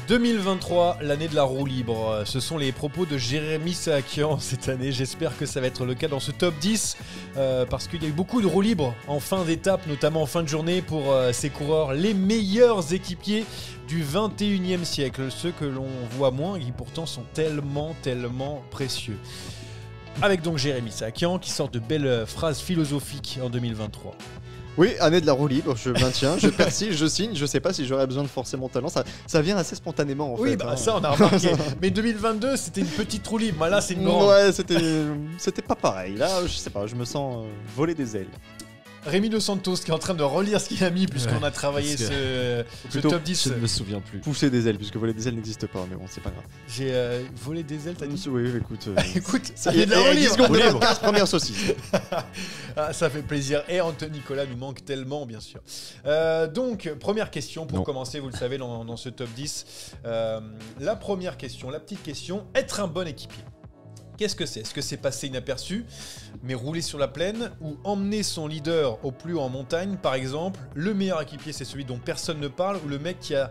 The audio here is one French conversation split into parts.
2023, l'année de la roue libre. Ce sont les propos de Jérémy Sakian cette année. J'espère que ça va être le cas dans ce top 10 parce qu'il y a eu beaucoup de roues libres en fin d'étape, notamment en fin de journée pour ces coureurs, les meilleurs équipiers du 21e siècle. Ceux que l'on voit moins et qui pourtant sont tellement précieux. Avec donc Jérémy Sakian qui sort de belles phrases philosophiques en 2023. Oui, année de la roue libre, je maintiens, je persiste, je signe, je sais pas si j'aurais besoin de forcer mon talent, ça vient assez spontanément en fait. Oui, bah ça on a remarqué, mais 2022 c'était une petite roue libre, là c'est une grande. Ouais, c'était pas pareil, là je sais pas, je me sens voler des ailes. Rémi Dos Santos qui est en train de relire ce qu'il a mis puisqu'on a travaillé ce top 10. Je ne me souviens plus. Pousser des ailes, puisque voler des ailes n'existe pas, mais bon, c'est pas grave. J'ai volé des ailes, t'as dit ? Oui, écoute. Écoute, ça fait de la roue libre. 15 premières saucisses. Ah, ça fait plaisir. Et Anthony Nicolas nous manque tellement, bien sûr. Donc, première question pour commencer, vous le savez, dans ce top 10. La première question, la petite question, être un bon équipier. Qu'est-ce que c'est ? Est-ce que c'est passer inaperçu, mais rouler sur la plaine, ou emmener son leader au plus haut en montagne, par exemple ? Le meilleur équipier, c'est celui dont personne ne parle, ou le mec qui a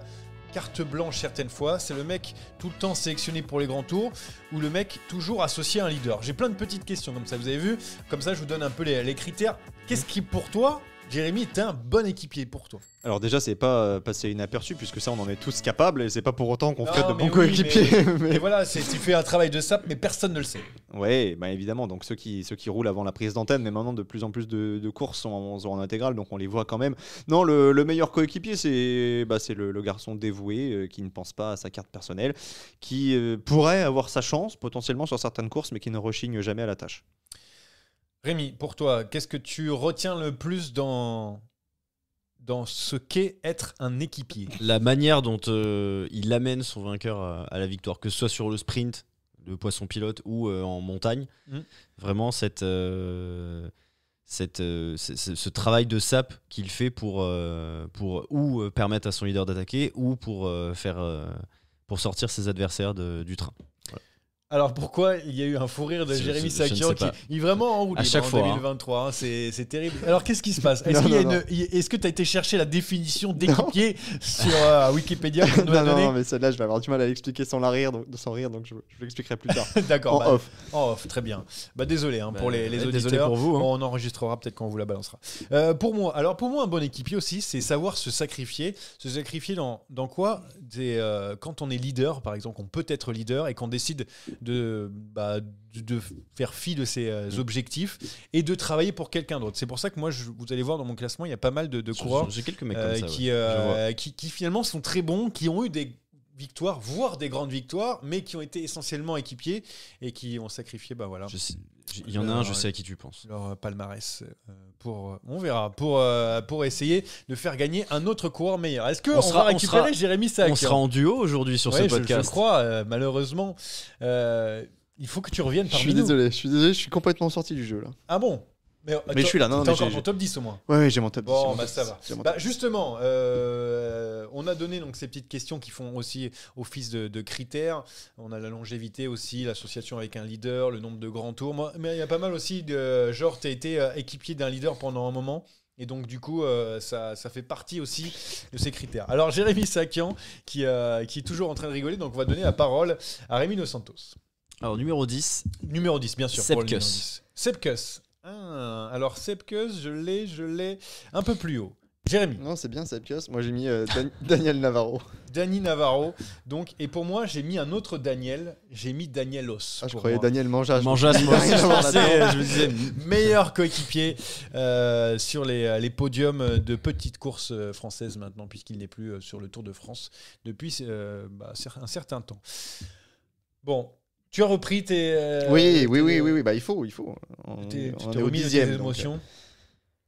carte blanche certaines fois, c'est le mec tout le temps sélectionné pour les grands tours, ou le mec toujours associé à un leader ? J'ai plein de petites questions comme ça, vous avez vu ? Comme ça, je vous donne un peu les critères. Qu'est-ce qui, pour toi, Jérémy, est un bon équipier pour toi ? Alors déjà, c'est pas passer inaperçu, puisque ça, on en est tous capables, et c'est pas pour autant qu'on ferait de bons oui, coéquipiers. Mais voilà, tu fais un travail de sap, mais personne ne le sait. Ouais, bah évidemment, donc ceux qui roulent avant la prise d'antenne, mais maintenant de plus en plus de courses sont en intégrale, donc on les voit quand même. Non, le meilleur coéquipier, c'est le garçon dévoué qui ne pense pas à sa carte personnelle, qui pourrait avoir sa chance potentiellement sur certaines courses, mais qui ne rechigne jamais à la tâche. Rémi, pour toi, qu'est-ce que tu retiens le plus dans ce qu'est être un équipier ? La manière dont il amène son vainqueur à la victoire, que ce soit sur le sprint, le poisson pilote ou en montagne. Vraiment ce travail de sap qu'il fait pour ou permettre à son leader d'attaquer ou pour sortir ses adversaires du train. Voilà. Alors pourquoi il y a eu un fou rire de Jérémy Sakian qui est vraiment en roue libre en 2023 c'est terrible. Alors qu'est-ce qui se passe ? Est-ce que tu as été chercher la définition d'équipier sur Wikipédia pour nous la donner ? Non, mais celle-là je vais avoir du mal à l'expliquer sans rire, donc je l'expliquerai plus tard. D'accord, off. En off, très bien. Désolé pour les auditeurs. Désolé pour vous. On enregistrera peut-être quand on vous la balancera. Pour moi, un bon équipier aussi, c'est savoir se sacrifier. Se sacrifier dans quoi ? Quand on est leader, par exemple, on peut être leader et qu'on décide de faire fi de ses objectifs et de travailler pour quelqu'un d'autre. C'est pour ça que moi, vous allez voir dans mon classement, il y a pas mal de coureurs j'ai quelques mecs comme ça, qui finalement sont très bons, qui ont eu des victoires, voire des grandes victoires, mais qui ont été essentiellement équipiers et qui ont sacrifié, il y en a un, je sais à qui tu penses. Leur palmarès on verra, pour essayer de faire gagner un autre coureur meilleur. Est-ce qu'on va récupérer Jérémy Sakian ? On sera en duo aujourd'hui sur ce podcast. Je crois, malheureusement. Il faut que tu reviennes parmi nous. Je suis désolé, je suis complètement sorti du jeu là. Ah bon ? Mais je suis là, non. T'as encore ton top 10 au moins. Ouais, j'ai mon top 10. Bon, ça va. Justement, on a donné donc ces petites questions qui font aussi office de critères. On a la longévité aussi, l'association avec un leader, le nombre de grands tours. Mais il y a pas mal aussi de genre, t'as été équipier d'un leader pendant un moment. Et donc du coup, ça fait partie aussi de ces critères. Alors Jérémy Sakian, qui est toujours en train de rigoler, donc on va donner la parole à Rémi Dos Santos. Alors numéro 10. Numéro 10, bien sûr. Sepp Kuss. Sepp Kuss. Alors Sepp Kuss, je l'ai un peu plus haut. Jérémy. Non, c'est bien Sepp Kuss. Moi j'ai mis Daniel Navarro. Danny Navarro. Donc, et pour moi, j'ai mis un autre Daniel. J'ai mis Danielos. Je croyais Daniel Manjas. Manjas, moi aussi, je me disais. Meilleur coéquipier sur les podiums de petites courses françaises maintenant, puisqu'il n'est plus sur le Tour de France depuis un certain temps. Bon. Tu as repris tes... Oui, il faut. Tu t'es remis tes émotions.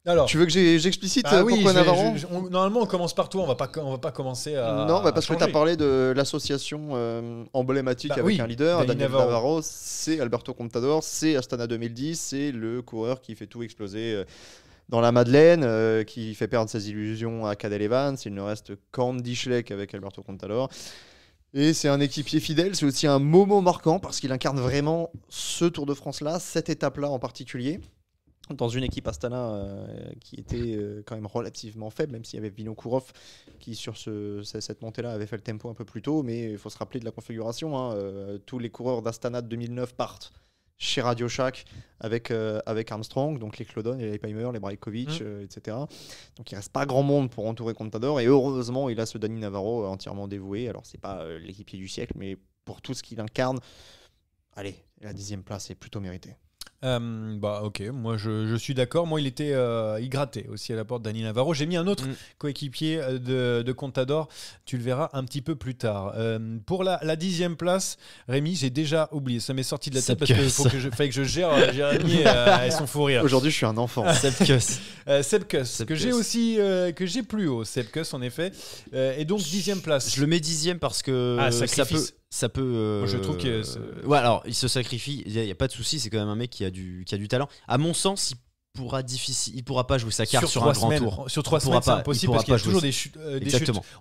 Alors, tu veux que j'explicite pourquoi Navarro ? Normalement, on commence par toi. On va pas commencer à. Non, parce que tu as parlé de l'association emblématique avec un leader. Daniel Navarro, c'est Alberto Contador, c'est Astana 2010, c'est le coureur qui fait tout exploser dans la Madeleine, qui fait perdre ses illusions à Cadel Evans. Il ne reste qu'Andy Schleck avec Alberto Contador. Et c'est un équipier fidèle, c'est aussi un moment marquant parce qu'il incarne vraiment ce Tour de France-là, cette étape-là en particulier. dans une équipe Astana qui était quand même relativement faible, même s'il y avait Vinokourov qui sur cette montée-là avait fait le tempo un peu plus tôt, mais il faut se rappeler de la configuration, hein, tous les coureurs d'Astana de 2009 partent chez Radio Shack avec Armstrong, donc les Clodon, les Leipheimer, les Brajkovic, etc. Donc il reste pas grand monde pour entourer Contador, et heureusement il a ce Dani Navarro entièrement dévoué. Alors c'est pas l'équipier du siècle, mais pour tout ce qu'il incarne, allez, la 10e place est plutôt méritée. Ok, moi je suis d'accord. Moi il grattait aussi à la porte Dani Navarro. J'ai mis un autre coéquipier de Contador, tu le verras un petit peu plus tard. Pour la 10e place, Rémi, j'ai déjà oublié, ça m'est sorti de la tête parce qu'il fallait que je gère Jérémy et son fou rire. Aujourd'hui je suis un enfant. Sebkus, que j'ai aussi que j'ai plus haut, Sebkus en effet, et donc 10e place. Je le mets 10e parce que ça peut moi, je trouve que ouais, alors il se sacrifie, il y a pas de souci, c'est quand même un mec qui a du talent. À mon sens, il pourra pas jouer sa carte sur un grand tour. Sur 3 semaines, c'est impossible parce qu'il y a toujours des chutes.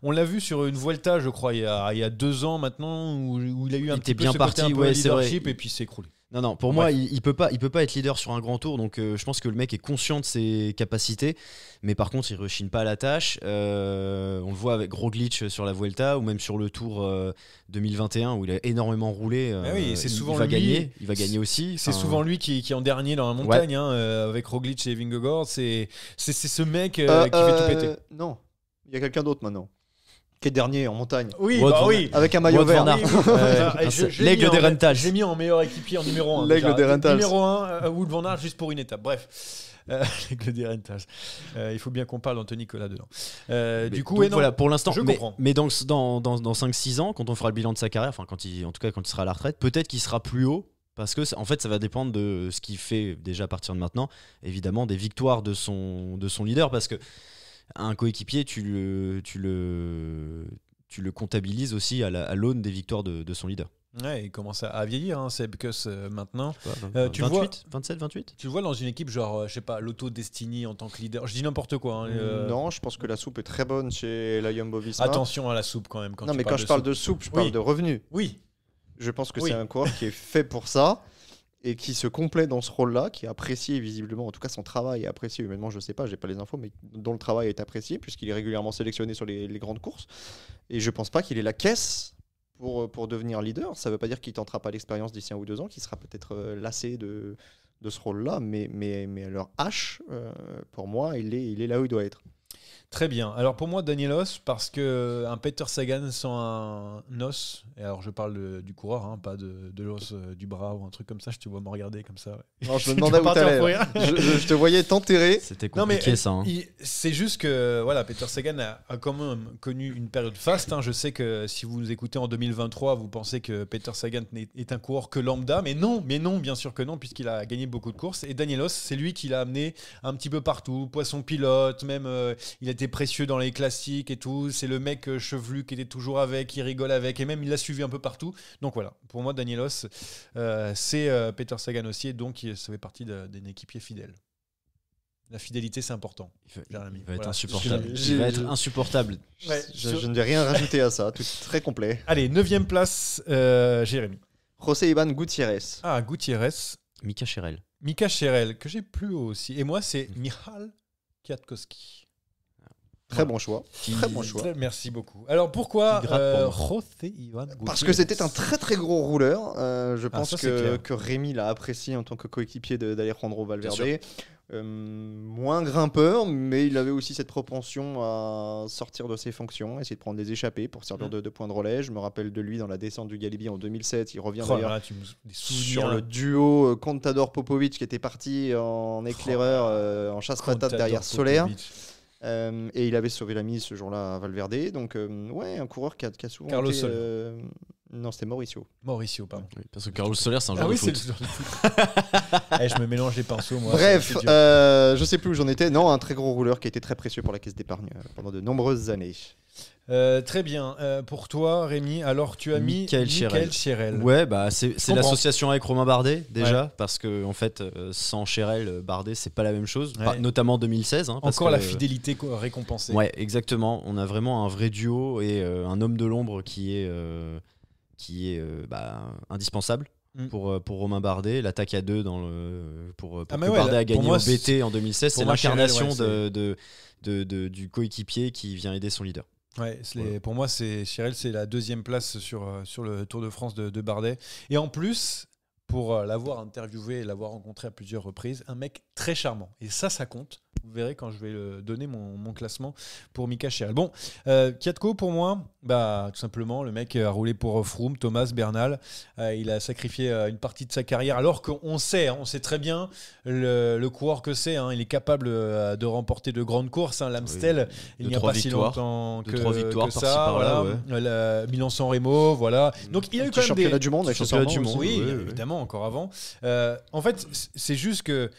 On l'a vu sur une Vuelta, je crois, il y a 2 ans maintenant, où il a eu un petit peu ce côté un peu leadership et puis il s'est écroulé. Non, pour moi, il peut pas être leader sur un grand tour, donc je pense que le mec est conscient de ses capacités, mais par contre, il rechigne pas à la tâche. On le voit avec Roglic sur la Vuelta, ou même sur le Tour 2021, où il a énormément roulé. Il va gagner aussi. C'est souvent lui qui est en dernier dans la montagne, avec Roglic et Vingegaard. C'est ce mec qui fait tout péter. Non, il y a quelqu'un d'autre maintenant. Qui est dernier en montagne. Oui, avec un maillot vert. L'aigle des Rental. J'ai mis en meilleur équipier en numéro 1. L'aigle des Rental. Numéro 1, Wout van Aert juste pour une étape. Bref. L'aigle des Rental. Il faut bien qu'on parle d'Anthony Nicolas dedans. Du coup, voilà, pour l'instant, je comprends. Mais dans 5-6 ans, quand on fera le bilan de sa carrière, enfin, quand il sera à la retraite, peut-être qu'il sera plus haut. Parce que en fait, ça va dépendre de ce qu'il fait déjà à partir de maintenant. Évidemment, des victoires de son leader, parce que un coéquipier, tu le comptabilises aussi à l'aune des victoires de son leader. Ouais, il commence à vieillir, Sebkus maintenant. Tu 27, 28. Tu le vois dans une équipe genre, je sais pas, l'Auto Destiny en tant que leader. Je dis n'importe quoi. Non, je pense que la soupe est très bonne chez la Jumbo-Visma. Attention à la soupe quand même. Quand je parle de soupe, je parle de revenus. Oui. Je pense que c'est un coureur qui est fait pour ça. Et qui se complaît dans ce rôle-là, qui est apprécié visiblement, en tout cas son travail est apprécié humainement, je ne sais pas, j'ai pas les infos, mais dont le travail est apprécié, puisqu'il est régulièrement sélectionné sur les grandes courses. Et je ne pense pas qu'il ait la caisse pour devenir leader. Ça ne veut pas dire qu'il ne tentera pas l'expérience d'ici 1 ou 2 ans, qu'il sera peut-être lassé de ce rôle-là, mais à leur H, pour moi, il est là où il doit être. Très bien. Alors pour moi, Danielos, parce que un Peter Sagan sans un os, et alors je parle du coureur, pas de l'os du bras ou un truc comme ça, je te vois me regarder comme ça. Ouais. Non, je me demandais où t'allais. Je te voyais t'enterrer. C'était compliqué ça. C'est juste que voilà, Peter Sagan a quand même connu une période faste. Je sais que si vous nous écoutez en 2023, vous pensez que Peter Sagan est un coureur que lambda, mais non, bien sûr que non, puisqu'il a gagné beaucoup de courses. Et Danielos, c'est lui qui l'a amené un petit peu partout, poisson pilote, même il a été précieux dans les classiques et tout. C'est le mec chevelu qui était toujours avec, qui rigole avec, et même il l'a suivi un peu partout. Donc voilà, pour moi, Danielos, c'est Peter Sagan aussi, et donc ça fait partie d'un équipier fidèle. La fidélité, c'est important. Il va être insupportable. Il va être insupportable. Ouais, je ne vais rien rajouter à ça, tout très complet. Allez, 9e place, Jérémy. José Iban Gutiérrez. Ah, Gutiérrez. Mika Scherel, que j'ai plus haut aussi. Et moi, c'est Michal Kwiatkowski. Très bon choix. Merci beaucoup. Alors pourquoi José Iban Gutiérrez ? Parce que c'était un très très gros rouleur. Je pense que Rémi l'a apprécié en tant que coéquipier d'Alejandro Valverde. Moins grimpeur, mais il avait aussi cette propension à sortir de ses fonctions, essayer de prendre des échappées pour servir de point de relais. Je me rappelle de lui dans la descente du Galibier en 2007. Il revient d'ailleurs sur le duo Contador-Popovic qui était parti en éclaireur, en chasse-patate derrière Soler. Et il avait sauvé la mise ce jour-là à Valverde. Donc, un coureur qui a souvent Carlos été... Soler. Non, c'était Mauricio. Pardon. Oui, parce que Carlos Soler, c'est un joueur de foot. C'est le joueur de foot. Je me mélange les pinceaux, moi. Bref, je sais plus où j'en étais. Non, un très gros rouleur qui a été très précieux pour la caisse d'épargne pendant de nombreuses années. Très bien. Pour toi, Rémi, alors tu as mis Michael Scherel. Ouais, c'est l'association avec Romain Bardet déjà, parce que en fait, sans Scherel, Bardet, c'est pas la même chose. Ouais. Notamment 2016. Encore la fidélité récompensée. Ouais, exactement. On a vraiment un vrai duo et un homme de l'ombre qui est indispensable. pour Romain Bardet. L'attaque à 2 pour que Bardet a gagné au BT en 2016. C'est l'incarnation du coéquipier qui vient aider son leader. Ouais, pour moi, Chirel, c'est la 2e place sur le Tour de France de Bardet. Et en plus, pour l'avoir interviewé et l'avoir rencontré à plusieurs reprises, un mec très charmant. Et ça compte. Vous verrez quand je vais donner mon classement pour Mika Chirel. Bon, Kiatko, pour moi, tout simplement, le mec a roulé pour Froome, Thomas, Bernal. Il a sacrifié une partie de sa carrière, alors qu'on sait très bien le coureur que c'est. Il est capable de remporter de grandes courses. L'Amstel, il n'y a pas si longtemps que 3 victoires que ça. Voilà. Milan-San Remo, voilà. Donc il y a eu quand même championnat du monde, championnat du monde. Oui, évidemment, encore avant. En fait, c'est juste que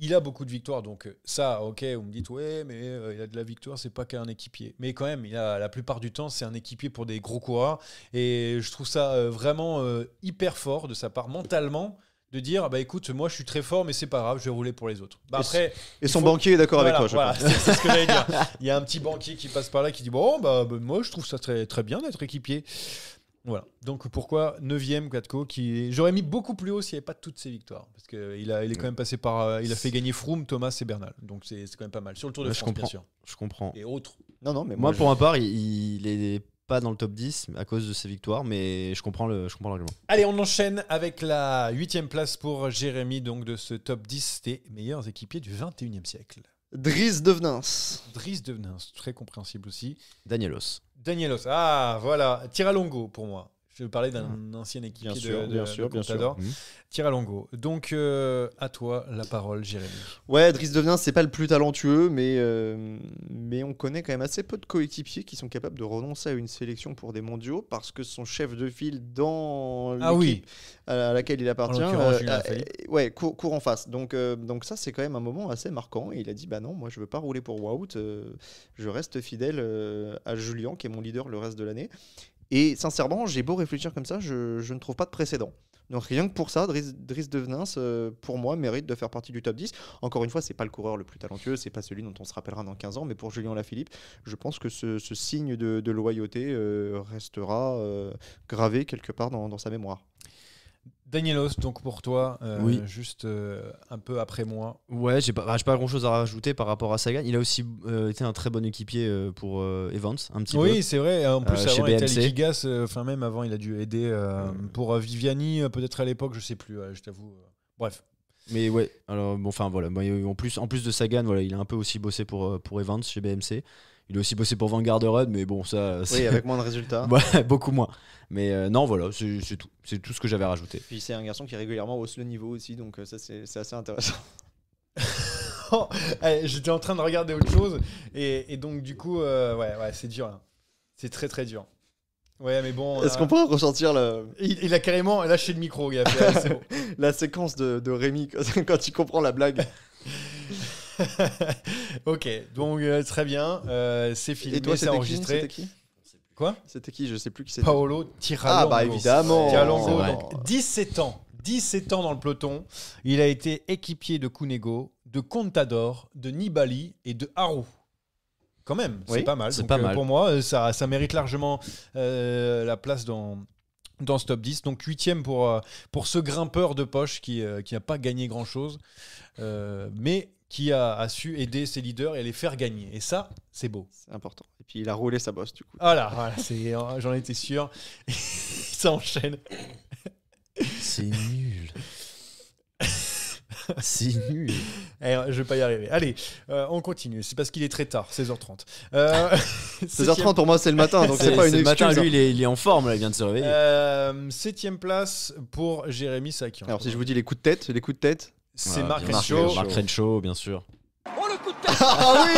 il a beaucoup de victoires, donc ça, ok, vous me dites, ouais, mais il a de la victoire, c'est pas qu'un équipier. Mais quand même, la plupart du temps, c'est un équipier pour des gros coureurs. Et je trouve ça vraiment hyper fort de sa part, mentalement, de dire, écoute, moi je suis très fort, mais c'est pas grave, je vais rouler pour les autres. Après, et son banquier est d'accord avec toi, je pense. C'est ce que j'allais dire. Il y a un petit banquier qui passe par là qui dit, bon, moi je trouve ça très, très bien d'être équipier. Voilà. Donc pourquoi 9e Kiatko j'aurais mis beaucoup plus haut s'il n'y avait pas toutes ces victoires, parce qu'il est quand même passé par il a fait gagner Froome, Thomas et Bernal, donc c'est quand même pas mal sur le Tour de France, bien sûr. Je comprends. Et autres. Non, mais moi pour ma part, il est pas dans le top 10 à cause de ses victoires, mais je comprends l'argument. Allez, on enchaîne avec la 8e place pour Jérémy, donc de ce top 10 des meilleurs équipiers du 21e siècle. Dries Devenins, très compréhensible aussi. Danielos, voilà, Tiralongo pour moi. Je vais parler d'un ancien équipier de Contador. Tiralongo. Donc, à toi la parole, Jérémy. Ouais, Dries Devenins, c'est pas le plus talentueux, mais on connaît quand même assez peu de coéquipiers qui sont capables de renoncer à une sélection pour des mondiaux parce que son chef de file dans l'équipe à laquelle il appartient court en face. Donc ça, c'est quand même un moment assez marquant. Et il a dit, non, moi je veux pas rouler pour Wout, je reste fidèle à Julien, qui est mon leader le reste de l'année. Et sincèrement, j'ai beau réfléchir comme ça, je ne trouve pas de précédent. Donc rien que pour ça, Dries Devenins, pour moi, mérite de faire partie du top 10. Encore une fois, c'est pas le coureur le plus talentueux, c'est pas celui dont on se rappellera dans 15 ans, mais pour Julien Lafilippe, je pense que ce signe de loyauté restera gravé quelque part dans sa mémoire. Danielos, donc pour toi, juste un peu après moi. Ouais, j'ai pas grand chose à rajouter par rapport à Sagan. Il a aussi été un très bon équipier pour Evans, un petit peu. Oui, c'est vrai. En plus, avant, il était à BMC. Liquigas, même avant, il a dû aider pour Viviani, peut-être à l'époque, je sais plus, je t'avoue. Bref. Mais ouais, alors voilà. En plus de Sagan, voilà, il a un peu aussi bossé pour Evans chez BMC. Il a aussi bossé pour Vanguard Run, mais bon, ça. Oui, avec moins de résultats. Beaucoup moins. Mais non, voilà, c'est tout. C'est tout ce que j'avais à rajouter. Puis c'est un garçon qui régulièrement hausse le niveau aussi, donc ça, c'est assez intéressant. J'étais en train de regarder autre chose, et donc, du coup, c'est dur, là. C'est très, très dur. Ouais, mais bon. Est-ce qu'on peut ressentir il a carrément lâché le micro, il a fait, c'est bon. La séquence de Rémi quand il comprend la blague. Ok, donc très bien, c'est filmé, et toi, c'est enregistré. C'était qui Quoi ? C'était qui ? Je sais plus qui c'était. Paolo Tiralongo. Évidemment. Tiralongo, donc 17 ans dans le peloton. Il a été équipier de Cunego, de Contador, de Nibali et de Haru. Quand même, c'est pas mal. C'est donc, pas mal. Pour moi, ça mérite largement la place dans ce top 10. Donc 8e pour ce grimpeur de poche qui n'a pas gagné grand-chose, mais qui a su aider ses leaders et les faire gagner. Et ça, c'est beau. C'est important. Et puis il a roulé sa bosse, du coup. Voilà, j'en étais sûr. Ça enchaîne. C'est nul. C'est nul. Je vais pas y arriver. Allez, on continue. C'est parce qu'il est très tard, 16h30. 16h30 pour moi, c'est le matin, donc c'est pas une excuse. Matin, lui, il est en forme, là, il vient de se réveiller. 7e place pour Jérémy Sakian. Alors, si je vous dis les coups de tête, c'est Mark Renshaw. Mark Renshaw, bien sûr. Oh, le coup de tête. Ah oui.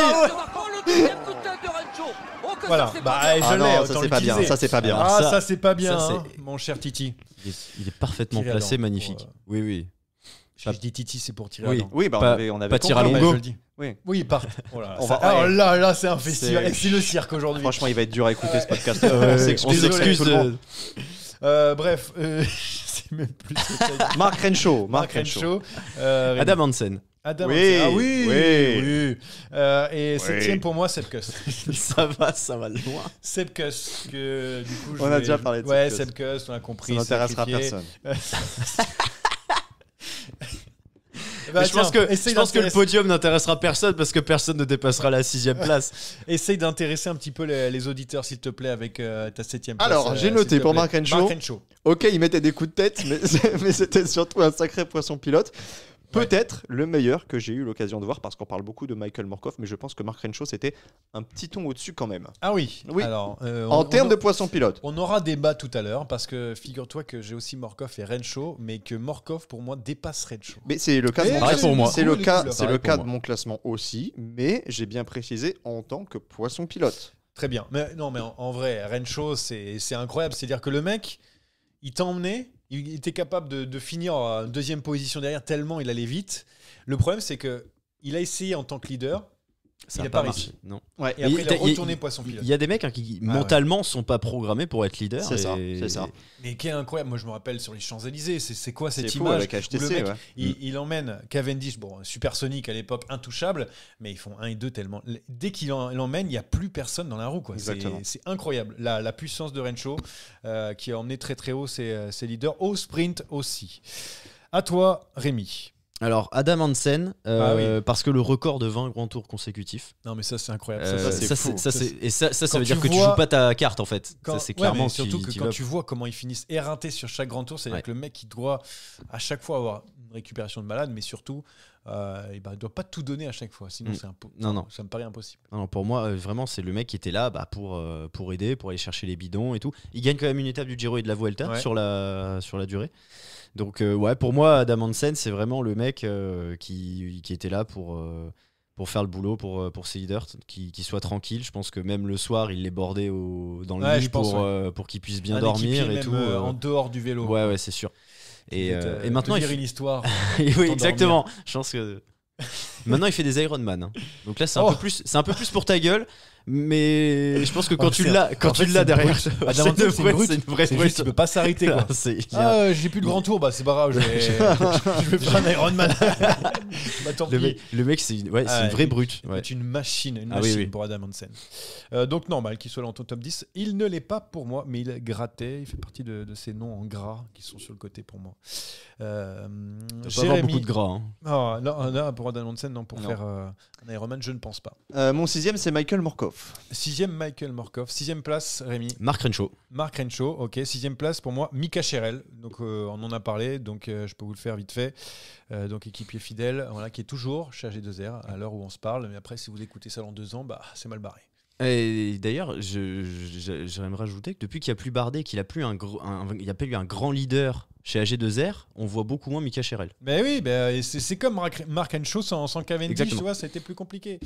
Oh, le deuxième coup de tête de Renshaw. Oh, que Voilà, ça, c'est pas bien. je l'ai. non, ça c'est pas bien. Ça c'est pas bien. Ah, ça c'est pas bien, ça, hein, mon cher Titi. Il est parfaitement Tirer placé, Adam, magnifique. Oui. Je dis Titi, c'est pour tirer Oui. Adam. Oui, Pas- on avait pas compris. Tiralongo. Je le dis. Oui. Part. Oh là, On ça- va- alors ouais. là, c'est un festival. C'est le cirque aujourd'hui. Franchement, il va être dur à écouter ce podcast. On s'excuse s'excuse tout le monde. Bref, je sais même plus ce que ça dit. Mark Renshaw. Mark Renshaw. Rémi. Adam Hansen. Adam Oui, Hansen. Ah oui, oui. Et septième pour moi, Sepkus. ça va loin. Sepkus, que du coup, On a déjà parlé de Sepkus, on a compris. Ça n'intéressera personne. Bah, je pense que le podium n'intéressera personne parce que personne ne dépassera la 6e place. Essaye d'intéresser un petit peu les auditeurs, s'il te plaît, avec ta 7e place. Alors, j'ai noté pour Mark Renshaw. Ok, il mettait des coups de tête, mais c'était surtout un sacré poisson pilote. Peut-être le meilleur que j'ai eu l'occasion de voir, parce qu'on parle beaucoup de Michael Morkov, mais je pense que Mark Renshaw c'était un petit ton au-dessus quand même. Ah oui. Alors, en termes de poisson pilote. On aura débat tout à l'heure, parce que figure-toi que j'ai aussi Morkov et Renshaw, mais que Morkov pour moi dépasse Renshaw. Mais c'est le cas de mon classement. Pour moi. C'est le cas de mon classement aussi, mais j'ai bien précisé en tant que poisson pilote. Très bien. Mais non, mais en vrai, Renshaw c'est incroyable. C'est-à-dire que le mec, il t'a emmené. Il était capable de finir en deuxième position derrière tellement il allait vite. Le problème, c'est que il a essayé en tant que leader. Ça n'a pas réussi. Non. Ouais, et après, il a retourné poisson pilote. Il y a des mecs qui mentalement sont pas programmés pour être leader. C'est ça. Mais qui est incroyable. Moi, je me rappelle sur les Champs-Élysées. C'est quoi cette fou, image avec HTC, où le mec, ouais. il emmène Cavendish, Supersonic à l'époque, intouchable, mais ils font 1 et 2 tellement. Dès qu'il l'emmène, il n'y a plus personne dans la roue. C'est incroyable. La puissance de Renshaw qui a emmené très très haut ses leaders au sprint aussi. À toi, Rémi. Alors, Adam Hansen, parce que le record de 20 grands tours consécutifs. Non, mais ça, c'est incroyable. Ça veut dire que tu joues pas ta carte, en fait. Ça, c'est clairement surtout que quand tu vois comment ils finissent éreintés sur chaque grand tour, c'est-à-dire que le mec, il doit à chaque fois avoir une récupération de malade, mais surtout, il ne doit pas tout donner à chaque fois. Sinon, ça me paraît impossible. Non, pour moi, vraiment, c'est le mec qui était là pour aider, pour aller chercher les bidons et tout. Il gagne quand même une étape du Giro et de la Vuelta sur la durée. Donc pour moi, Adam Hansen, c'est vraiment le mec qui était là pour faire le boulot pour ses leaders, qui soient tranquilles. Je pense que même le soir, il les bordait dans le lit pour qu'ils puissent bien dormir et tout. En dehors du vélo. Ouais, c'est sûr. Et maintenant, il fait une histoire. Oui, exactement. Je pense que maintenant, il fait des Ironman. Hein. Donc là, c'est un peu plus pour ta gueule. Mais je pense que quand tu l'as derrière, c'est une vraie brute. Tu peux pas s'arrêter quoi. J'ai plus de grand tour, c'est pas grave, je vais faire un Ironman. Tant pis. Le mec c'est une vraie brute. C'est une machine pour Adam Hansen. Donc normal qu'il soit dans ton top 10. Il ne l'est pas pour moi, mais il grattait. Il fait partie de ces noms en gras qui sont sur le côté pour moi. Jérémy, pas avoir beaucoup de gras. Hein. Non, pour Adam Hansen, non, pour faire un Ironman, je ne pense pas. Mon 6e, c'est Michael Morkov. 6e Michael Morkov. 6e place, Rémi. Mark Renshaw, ok. 6e place pour moi, Mika Scherel. Donc on en a parlé, donc je peux vous le faire vite fait. Donc équipier fidèle, qui est toujours chez AG2R à l'heure où on se parle. Mais après, si vous écoutez ça dans 2 ans, c'est mal barré. Et d'ailleurs, j'aimerais rajouter que depuis qu'il n'y a plus Bardet, qu'il n'y a plus il a pas eu un grand leader chez AG2R, on voit beaucoup moins Mika Scherel. Ben oui, c'est comme Mark Renshaw sans Cavendish, tu vois, ça a été plus compliqué.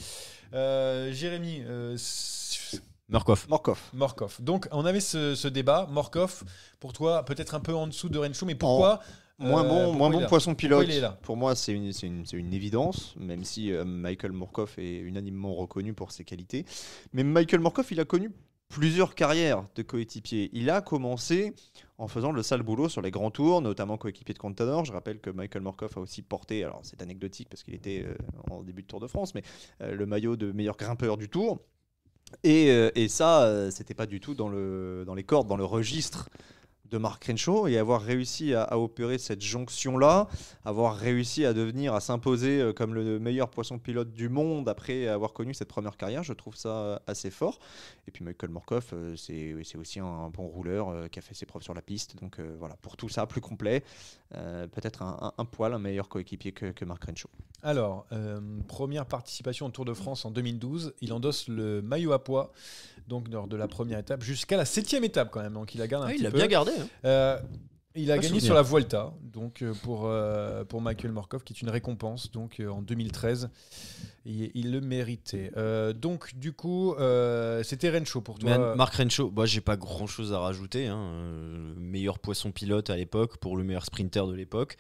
Jérémy, Morkov. Donc on avait ce débat. Morkov, pour toi, peut-être un peu en dessous de Renshaw, mais pourquoi moins bon poisson pilote. Pour moi, c'est une évidence, même si Michael Morkov est unanimement reconnu pour ses qualités. Mais Michael Morkov, il a connu plusieurs carrières de coéquipier. Il a commencé en faisant le sale boulot sur les grands tours, notamment coéquipier de Contador. Je rappelle que Michael Morkov a aussi porté, alors c'est anecdotique parce qu'il était en début de Tour de France, mais le maillot de meilleur grimpeur du Tour. Et ça, c'était pas du tout dans les cordes, dans le registre de Mark Renshaw, et avoir réussi à opérer cette jonction-là, avoir réussi à s'imposer comme le meilleur poisson pilote du monde après avoir connu cette première carrière, je trouve ça assez fort. Et puis Michael Morkov, c'est aussi un bon rouleur qui a fait ses preuves sur la piste, donc voilà, pour tout ça, plus complet, peut-être un meilleur coéquipier que Mark Renshaw. Alors, première participation au Tour de France en 2012, il endosse le maillot à pois, donc lors de la première étape, jusqu'à la 7e étape quand même, donc il la garde un petit peu. Il a bien gardé. Il a gagné sur la Vuelta, donc pour Michael Morkov, qui est une récompense, donc en 2013, et il le méritait. Donc du coup, c'était Renshaw pour toi. Mark Renshaw, j'ai pas grand chose à rajouter. Meilleur poisson pilote à l'époque pour le meilleur sprinter de l'époque.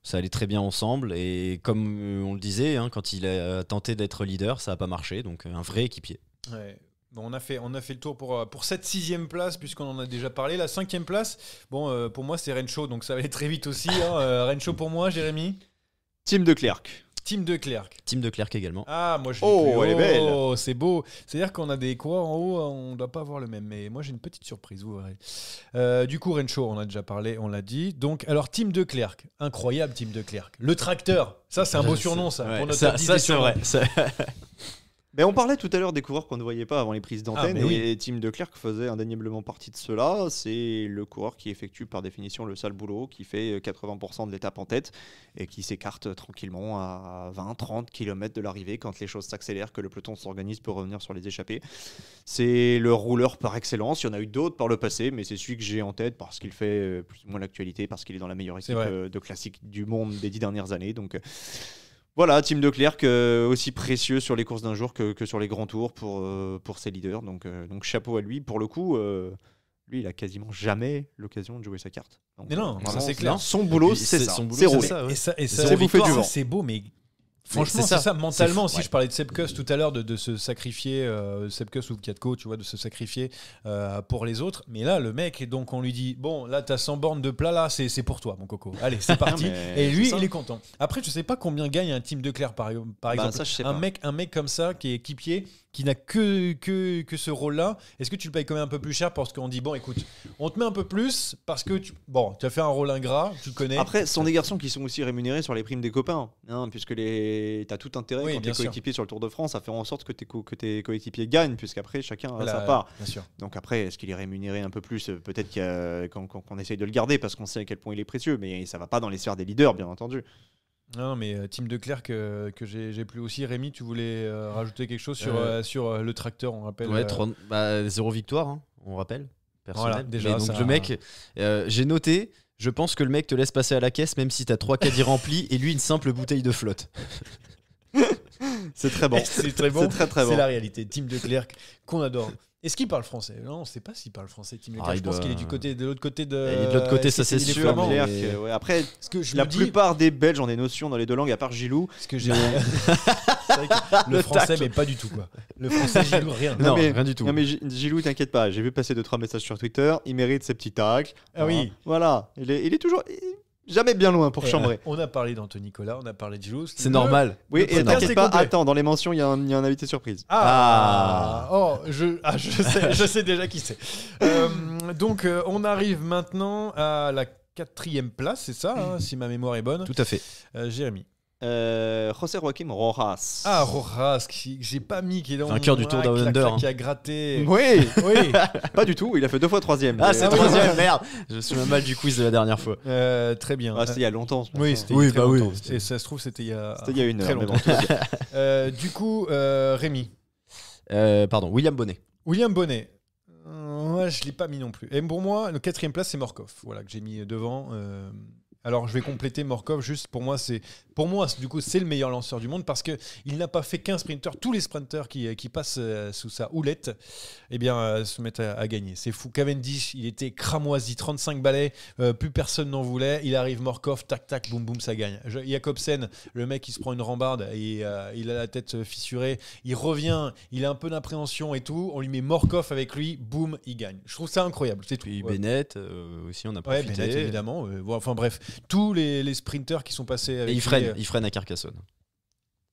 Ça allait très bien ensemble, et comme on le disait, quand il a tenté d'être leader, ça n'a pas marché, donc un vrai équipier. Ouais. Bon, on a fait le tour pour cette 6e place, puisqu'on en a déjà parlé. La 5e place, pour moi, c'est Renshaw, donc ça va aller très vite aussi. Renshaw pour moi, Jérémy. Tim de Klerk. Team de Klerk. Team de Klerk également. Ah, moi je l'ai elle est belle. Oh, c'est beau. C'est-à-dire qu'on a des coureurs en haut, on doit pas avoir le même. Mais moi j'ai une petite surprise, vous verrez. Du coup, Renshaw, on a déjà parlé, on l'a dit. Donc, alors, Team de Klerk. Incroyable, Team de Klerk. Le tracteur. Ça, c'est un beau surnom, ça. Ouais, pour notre ça, top 10 ça des c'est surnoms. vrai. Mais on parlait tout à l'heure des coureurs qu'on ne voyait pas avant les prises d'antenne, mais oui. et Team de Klerk faisait indéniablement partie de cela. C'est le coureur qui effectue par définition le sale boulot, qui fait 80% de l'étape en tête et qui s'écarte tranquillement à 20-30 km de l'arrivée quand les choses s'accélèrent, que le peloton s'organise pour revenir sur les échappées. C'est le rouleur par excellence. Il y en a eu d'autres par le passé, mais c'est celui que j'ai en tête parce qu'il fait plus ou moins l'actualité, parce qu'il est dans la meilleure équipe de classique du monde des 10 dernières années. Donc voilà, Team de Klerk aussi précieux sur les courses d'un jour que sur les grands tours pour ses leaders. Donc chapeau à lui. Pour le coup, lui, il a quasiment jamais l'occasion de jouer sa carte. Donc, Mais non, ça c'est clair. Son boulot, c'est ça. C'est rouler. Et ça, C'est bouffer du vent. C'est beau, mais franchement, c'est ça. Mentalement aussi, je parlais de Sepkus tout à l'heure, de se sacrifier, Sepkus ou Katko, tu vois, de se sacrifier pour les autres. Mais là, le mec, donc on lui dit, bon, là, t'as 100 bornes de plat, là, c'est pour toi, mon coco. Allez, c'est parti. Et lui, il est content. Après, je sais pas combien gagne un Team de Klerk, par exemple. Ça, je sais pas. Un mec comme ça, qui est équipier, qui n'a que ce rôle-là, est-ce que tu le payes quand même un peu plus cher parce qu'on dit, bon, écoute, on te met un peu plus parce que tu as fait un rôle ingrat, tu le connais. Après, ce sont des garçons qui sont aussi rémunérés sur les primes des copains, hein, puisque t'as tout intérêt quand t'es coéquipier sur le Tour de France à faire en sorte que tes coéquipiers gagnent, puisqu'après chacun a sa part. Bien sûr. Donc après, est-ce qu'il est rémunéré un peu plus? Peut-être qu'on essaye de le garder parce qu'on sait à quel point il est précieux, mais ça va pas dans les sphères des leaders, bien entendu. Non, mais Team de Klerk que j'ai plus aussi. Rémi, tu voulais rajouter quelque chose sur le tracteur, on rappelle. Ouais, 0 victoire, hein, on rappelle. Personnel. Voilà, déjà, mais donc le mec, j'ai noté, je pense que le mec te laisse passer à la caisse même si t'as 3 caddies remplis et lui une simple bouteille de flotte. C'est très bon. C'est très bon. C'est très bon. C'est la réalité. Team de Klerk qu'on adore. Est-ce qu'il parle français? Non, on ne sait pas s'il parle français. Team de Klerk. Je pense qu'il est de l'autre côté de. Il est de l'autre côté, ça c'est sûr. Mais... Ouais, après, la plupart des Belges ont des notions dans les deux langues, à part Gilou. Ce que j'ai. Le français, mais pas du tout quoi. Le français, Gilou, rien. Non, rien du tout. Non mais Gilou, t'inquiète pas. J'ai vu passer 2-3 messages sur Twitter. Il mérite ses petits tacles. Ah oui. Voilà. Il est toujours. Jamais bien loin pour chambrer. On a parlé d'Anthony Nicolas, on a parlé de Gilou. C'est normal. Oui, et t'inquiète pas, attends, dans les mentions, il y a un invité surprise. Je sais déjà qui c'est. Donc, on arrive maintenant à la 4e place, c'est ça, hein, si ma mémoire est bonne. Tout à fait. Jérémy. José Joaquim Rojas. Ah, Rojas, que j'ai pas mis, qui est dans vainqueur du Tour Down Under. Qui a gratté. Oui. Pas du tout, il a fait 2 fois 3e. Ah, c'est 3e, merde. Je me souviens mal du quiz de la dernière fois. Très bien. C'était il y a longtemps. Oui, c'était il y a très longtemps. Ça se trouve, c'était il y a une heure. Très longtemps. Du coup, Rémi. Pardon, William Bonnet. William Bonnet. Ouais, je l'ai pas mis non plus. Et pour moi, le 4e place, c'est Morkov. Voilà, que j'ai mis devant. Alors, je vais compléter Morkov. Juste pour moi, du coup, c'est le meilleur lanceur du monde parce que il n'a pas fait qu'un sprinter. Tous les sprinters qui passent sous sa houlette, se mettent à gagner. C'est fou. Cavendish, il était cramoisi, 35 balais, plus personne n'en voulait. Il arrive Morkov, tac tac, boum boum, ça gagne. Jacobsen, le mec, il se prend une rambarde et il a la tête fissurée. Il revient, il a un peu d'appréhension et tout. On lui met Morkov avec lui, boum, il gagne. Je trouve ça incroyable. C'est tout. Et Bennett aussi, on a profité. Ouais, Bennett évidemment. Enfin bref. Tous les sprinters qui sont passés avec il freine à Carcassonne.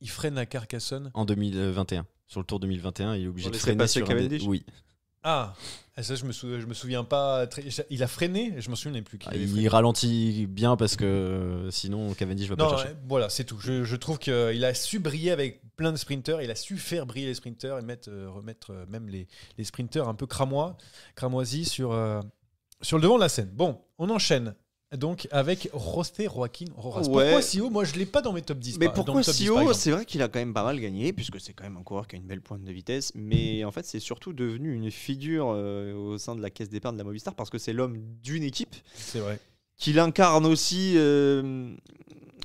Il freine à Carcassonne en 2021. Sur le Tour 2021, il est obligé de freiner passer sur Cavendish. Oui. Ah, ça je me souviens pas. Il a freiné, je m'en souviens plus. Il ralentit bien parce que sinon Cavendish va pas chercher. Voilà, c'est tout. Je trouve qu'il a su briller avec plein de sprinters. Il a su faire briller les sprinters et remettre même les sprinters un peu cramoisis sur le devant de la scène. Bon, on enchaîne. Donc avec José Joaquim Rojas. Pourquoi si haut? Moi je l'ai pas dans mes top 10. Mais pourquoi si haut? C'est vrai qu'il a quand même pas mal gagné, puisque c'est quand même un coureur qui a une belle pointe de vitesse. Mais en fait c'est surtout devenu une figure au sein de la caisse d'épargne de la Movistar, parce que c'est l'homme d'une équipe. C'est vrai. Qu'il incarne aussi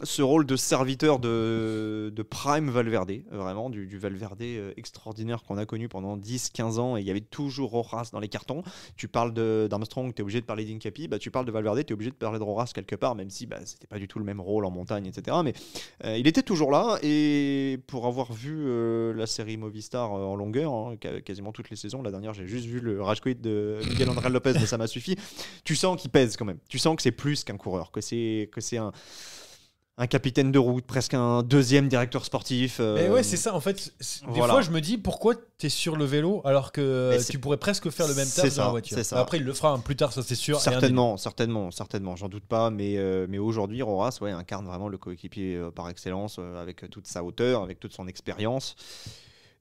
ce rôle de serviteur de Prime Valverde, vraiment du Valverde extraordinaire qu'on a connu pendant 10-15 ans, et il y avait toujours Rojas dans les cartons. Tu parles d'Armstrong, tu es obligé de parler d'Incapi, tu parles de Valverde, tu es obligé de parler de Rojas quelque part, même si c'était pas du tout le même rôle en montagne, etc. Mais il était toujours là, et pour avoir vu la série Movistar en longueur, hein, quasiment toutes les saisons, la dernière j'ai juste vu le rage quit de Miguel André Lopez, mais ça m'a suffi. Tu sens qu'il pèse quand même, tu sens que c'est plus qu'un coureur, que c'est un capitaine de route, presque un deuxième directeur sportif. Et ouais, c'est ça. En fait, des fois, je me dis pourquoi tu es sur le vélo alors que tu pourrais presque faire le même taf dans la voiture. Après, il le fera plus tard, ça c'est sûr. Certainement, j'en doute pas. Mais aujourd'hui, Roras incarne vraiment le coéquipier par excellence, avec toute sa hauteur, avec toute son expérience.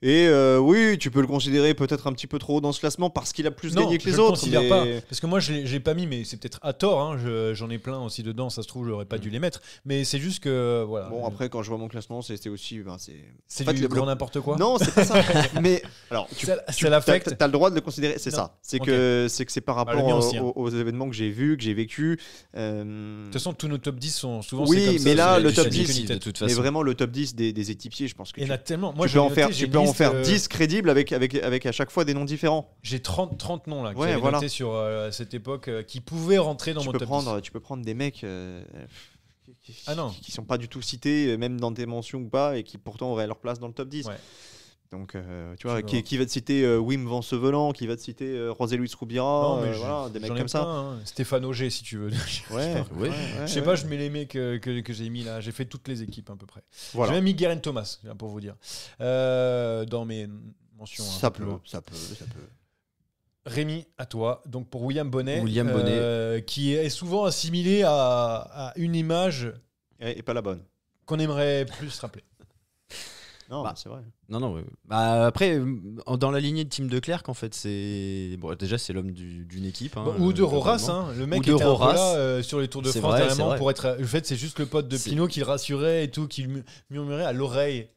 Et oui, tu peux le considérer peut-être un petit peu trop dans ce classement parce qu'il a plus gagné que les autres. Je ne considère pas. Parce que moi, je l'ai pas mis, mais c'est peut-être à tort. Hein. J'en ai plein aussi dedans. Ça se trouve, j'aurais pas dû les mettre. Mais c'est juste que voilà. Bon, après, quand je vois mon classement, c'était aussi. C'est du grand n'importe quoi. Non, c'est pas ça. Mais alors, ça l'affecte. T'as le droit de le considérer. C'est ça. C'est que c'est par rapport aux événements que j'ai vus, que j'ai vécu. De toute façon, tous nos top 10 sont souvent. Oui, mais là, le top 10, de toute façon. mais vraiment le top 10 des équipiers, je pense que. Il y en a tellement. Moi, tu peux en faire 10 crédibles avec à chaque fois des noms différents. J'ai 30 noms là que j'avais notés sur cette époque qui pouvaient rentrer dans mon top 10. Tu peux prendre des mecs qui sont pas du tout cités, même dans tes mentions ou pas, et qui pourtant auraient leur place dans le top 10. Ouais. Donc, tu vois, qui va te citer Wim Van Sevelan, qui va te citer José Luis Rubira, des mecs comme ça. Stéphane Auger, si tu veux. Je sais pas, je mets les mecs que j'ai mis là. J'ai fait toutes les équipes à peu près. Voilà. J'ai même mis Guerin Thomas, pour vous dire. Dans mes mentions. Ça peut. Rémi, à toi. Donc pour William Bonnet, qui est souvent assimilé à une image. Et pas la bonne. Qu'on aimerait plus se rappeler. Non, c'est vrai. Non. Après, dans la lignée de Tim de Klerk, en fait, déjà c'est l'homme d'une équipe. Hein, ou de Roras, le mec qui était un peu là sur les Tours de France dernièrement pour être. En fait, c'est juste le pote de Pinot qui le rassurait et tout, qui murmurait à l'oreille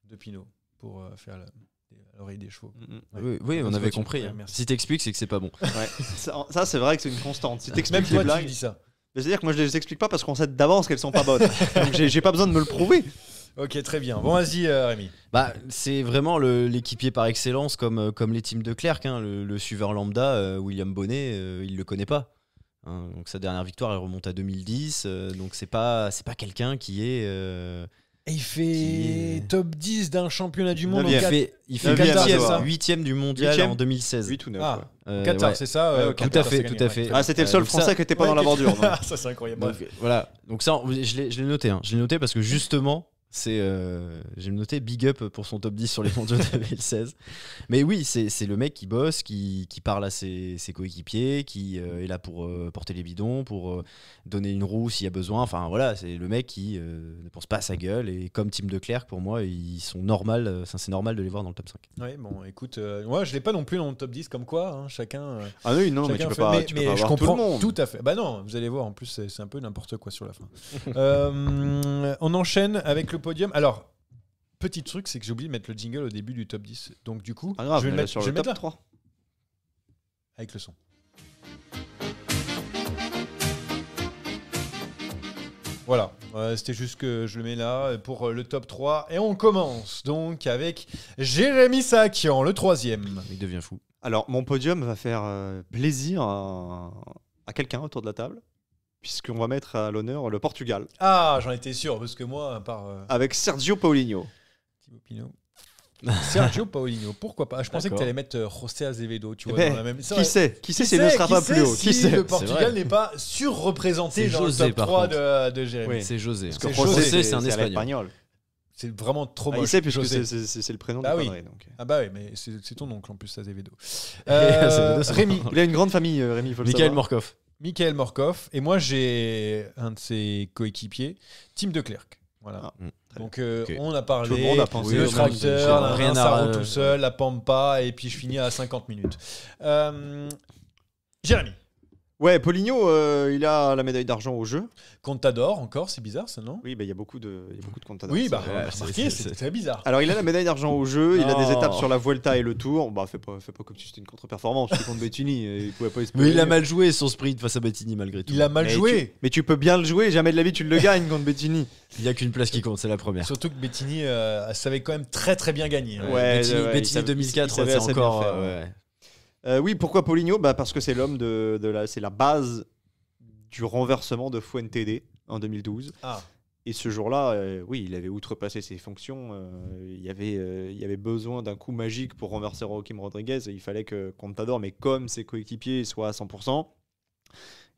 de Pinot pour faire l'oreille des chevaux. Oui, on avait compris. Si t'expliques, c'est que c'est pas bon. Ça, c'est vrai que c'est une constante. Si t'expliques même toi, tu dis ça. C'est-à-dire que moi, je les explique pas parce qu'on sait d'avance qu'elles sont pas bonnes. Donc, j'ai pas besoin de me le prouver. Ok, très bien. Bon, vas-y, Rémi. C'est vraiment l'équipier par excellence, comme les teams de Klerk. Hein. Le suiveur lambda, William Bonnet, il le connaît pas. Hein. Donc sa dernière victoire, elle remonte à 2010. Donc c'est pas quelqu'un qui est. Et il fait top 10 d'un championnat du monde. Il fait 8ème du mondial en 2016. 8 ou 9. Qatar, c'est ça Tout à fait. C'était le seul Français qui n'était pas dans la bordure. Ça, c'est incroyable. Donc, voilà. Donc ça, je l'ai noté. Je l'ai noté parce que justement. J'ai noté big up pour son top 10 sur les mondiaux 2016. Mais oui, c'est le mec qui bosse, qui parle à ses coéquipiers, qui est là pour porter les bidons, pour donner une roue s'il y a besoin. Enfin voilà, c'est le mec qui ne pense pas à sa gueule. Et comme Tim de Klerk, pour moi, ils sont normal. C'est normal de les voir dans le top 5. Oui, bon, écoute, moi je l'ai pas non plus dans le top 10 comme quoi, chacun. Ah oui, non, mais tu peux pas. Mais je comprends tout à fait. Bah non, vous allez voir. En plus, c'est un peu n'importe quoi sur la fin. On enchaîne avec le podium. Alors, petit truc, c'est que j'ai oublié de mettre le jingle au début du top 10. Donc, du coup, je vais le mettre sur le top 3. Avec le son. Voilà, c'était juste que je le mets là pour le top 3. Et on commence donc avec Jérémy Sakian, le 3e. Il devient fou. Alors, mon podium va faire plaisir à quelqu'un autour de la table. Puisqu'on va mettre à l'honneur le Portugal. Ah, j'en étais sûr, parce que moi, à part... Avec Sergio Paulinho. Sergio Paulinho, pourquoi pas? Je pensais que tu allais mettre José Azevedo, tu vois, dans la même... Qui sait s'il ne sera pas plus haut? Qui sait? Le Portugal n'est pas surreprésenté dans le top 3 de Jérémy. Oui. C'est José. Parce que José, c'est un espagnol. C'est vraiment trop moche. Il sait, puisque c'est le prénom de Padre. Donc. Ah bah oui, mais c'est ton oncle en plus, Azevedo. Rémi. Il a une grande famille, Rémi, il faut le savoir. Michael Morkov. Et moi, j'ai un de ses coéquipiers, Tim de Klerk. Voilà. Donc, on a parlé. Tout le monde a pensé le tracteur, un sarro tout seul, la pampa, et puis je finis à 50 minutes. Jérémy. Ouais, Paulinho, il a la médaille d'argent au jeu. Contador encore, c'est bizarre ça, non? Oui, il y a beaucoup de Contador. Oui, remarquez, c'est très bizarre. Alors, il a la médaille d'argent au jeu, il a des étapes sur la Vuelta et le Tour. Bah, fais pas comme si c'était une contre-performance, tu contre Bettini, il pouvait pas espérer. Mais il a mal joué son sprint face à Bettini malgré tout. Il a mal joué. Mais tu peux bien le jouer, jamais de la vie tu le gagnes contre Bettini. Il n'y a qu'une place qui compte, c'est la première. Surtout que Bettini savait quand même très très bien gagner. Bettini 2004, c'est encore... oui, pourquoi Paulinho? Parce que c'est l'homme c'est la base du renversement de Fuentd en 2012. Et ce jour-là, oui, il avait outrepassé ses fonctions. Il y avait besoin d'un coup magique pour renverser Joaquim Rodriguez. Et il fallait que Contador, mais comme ses coéquipiers, soit à 100%.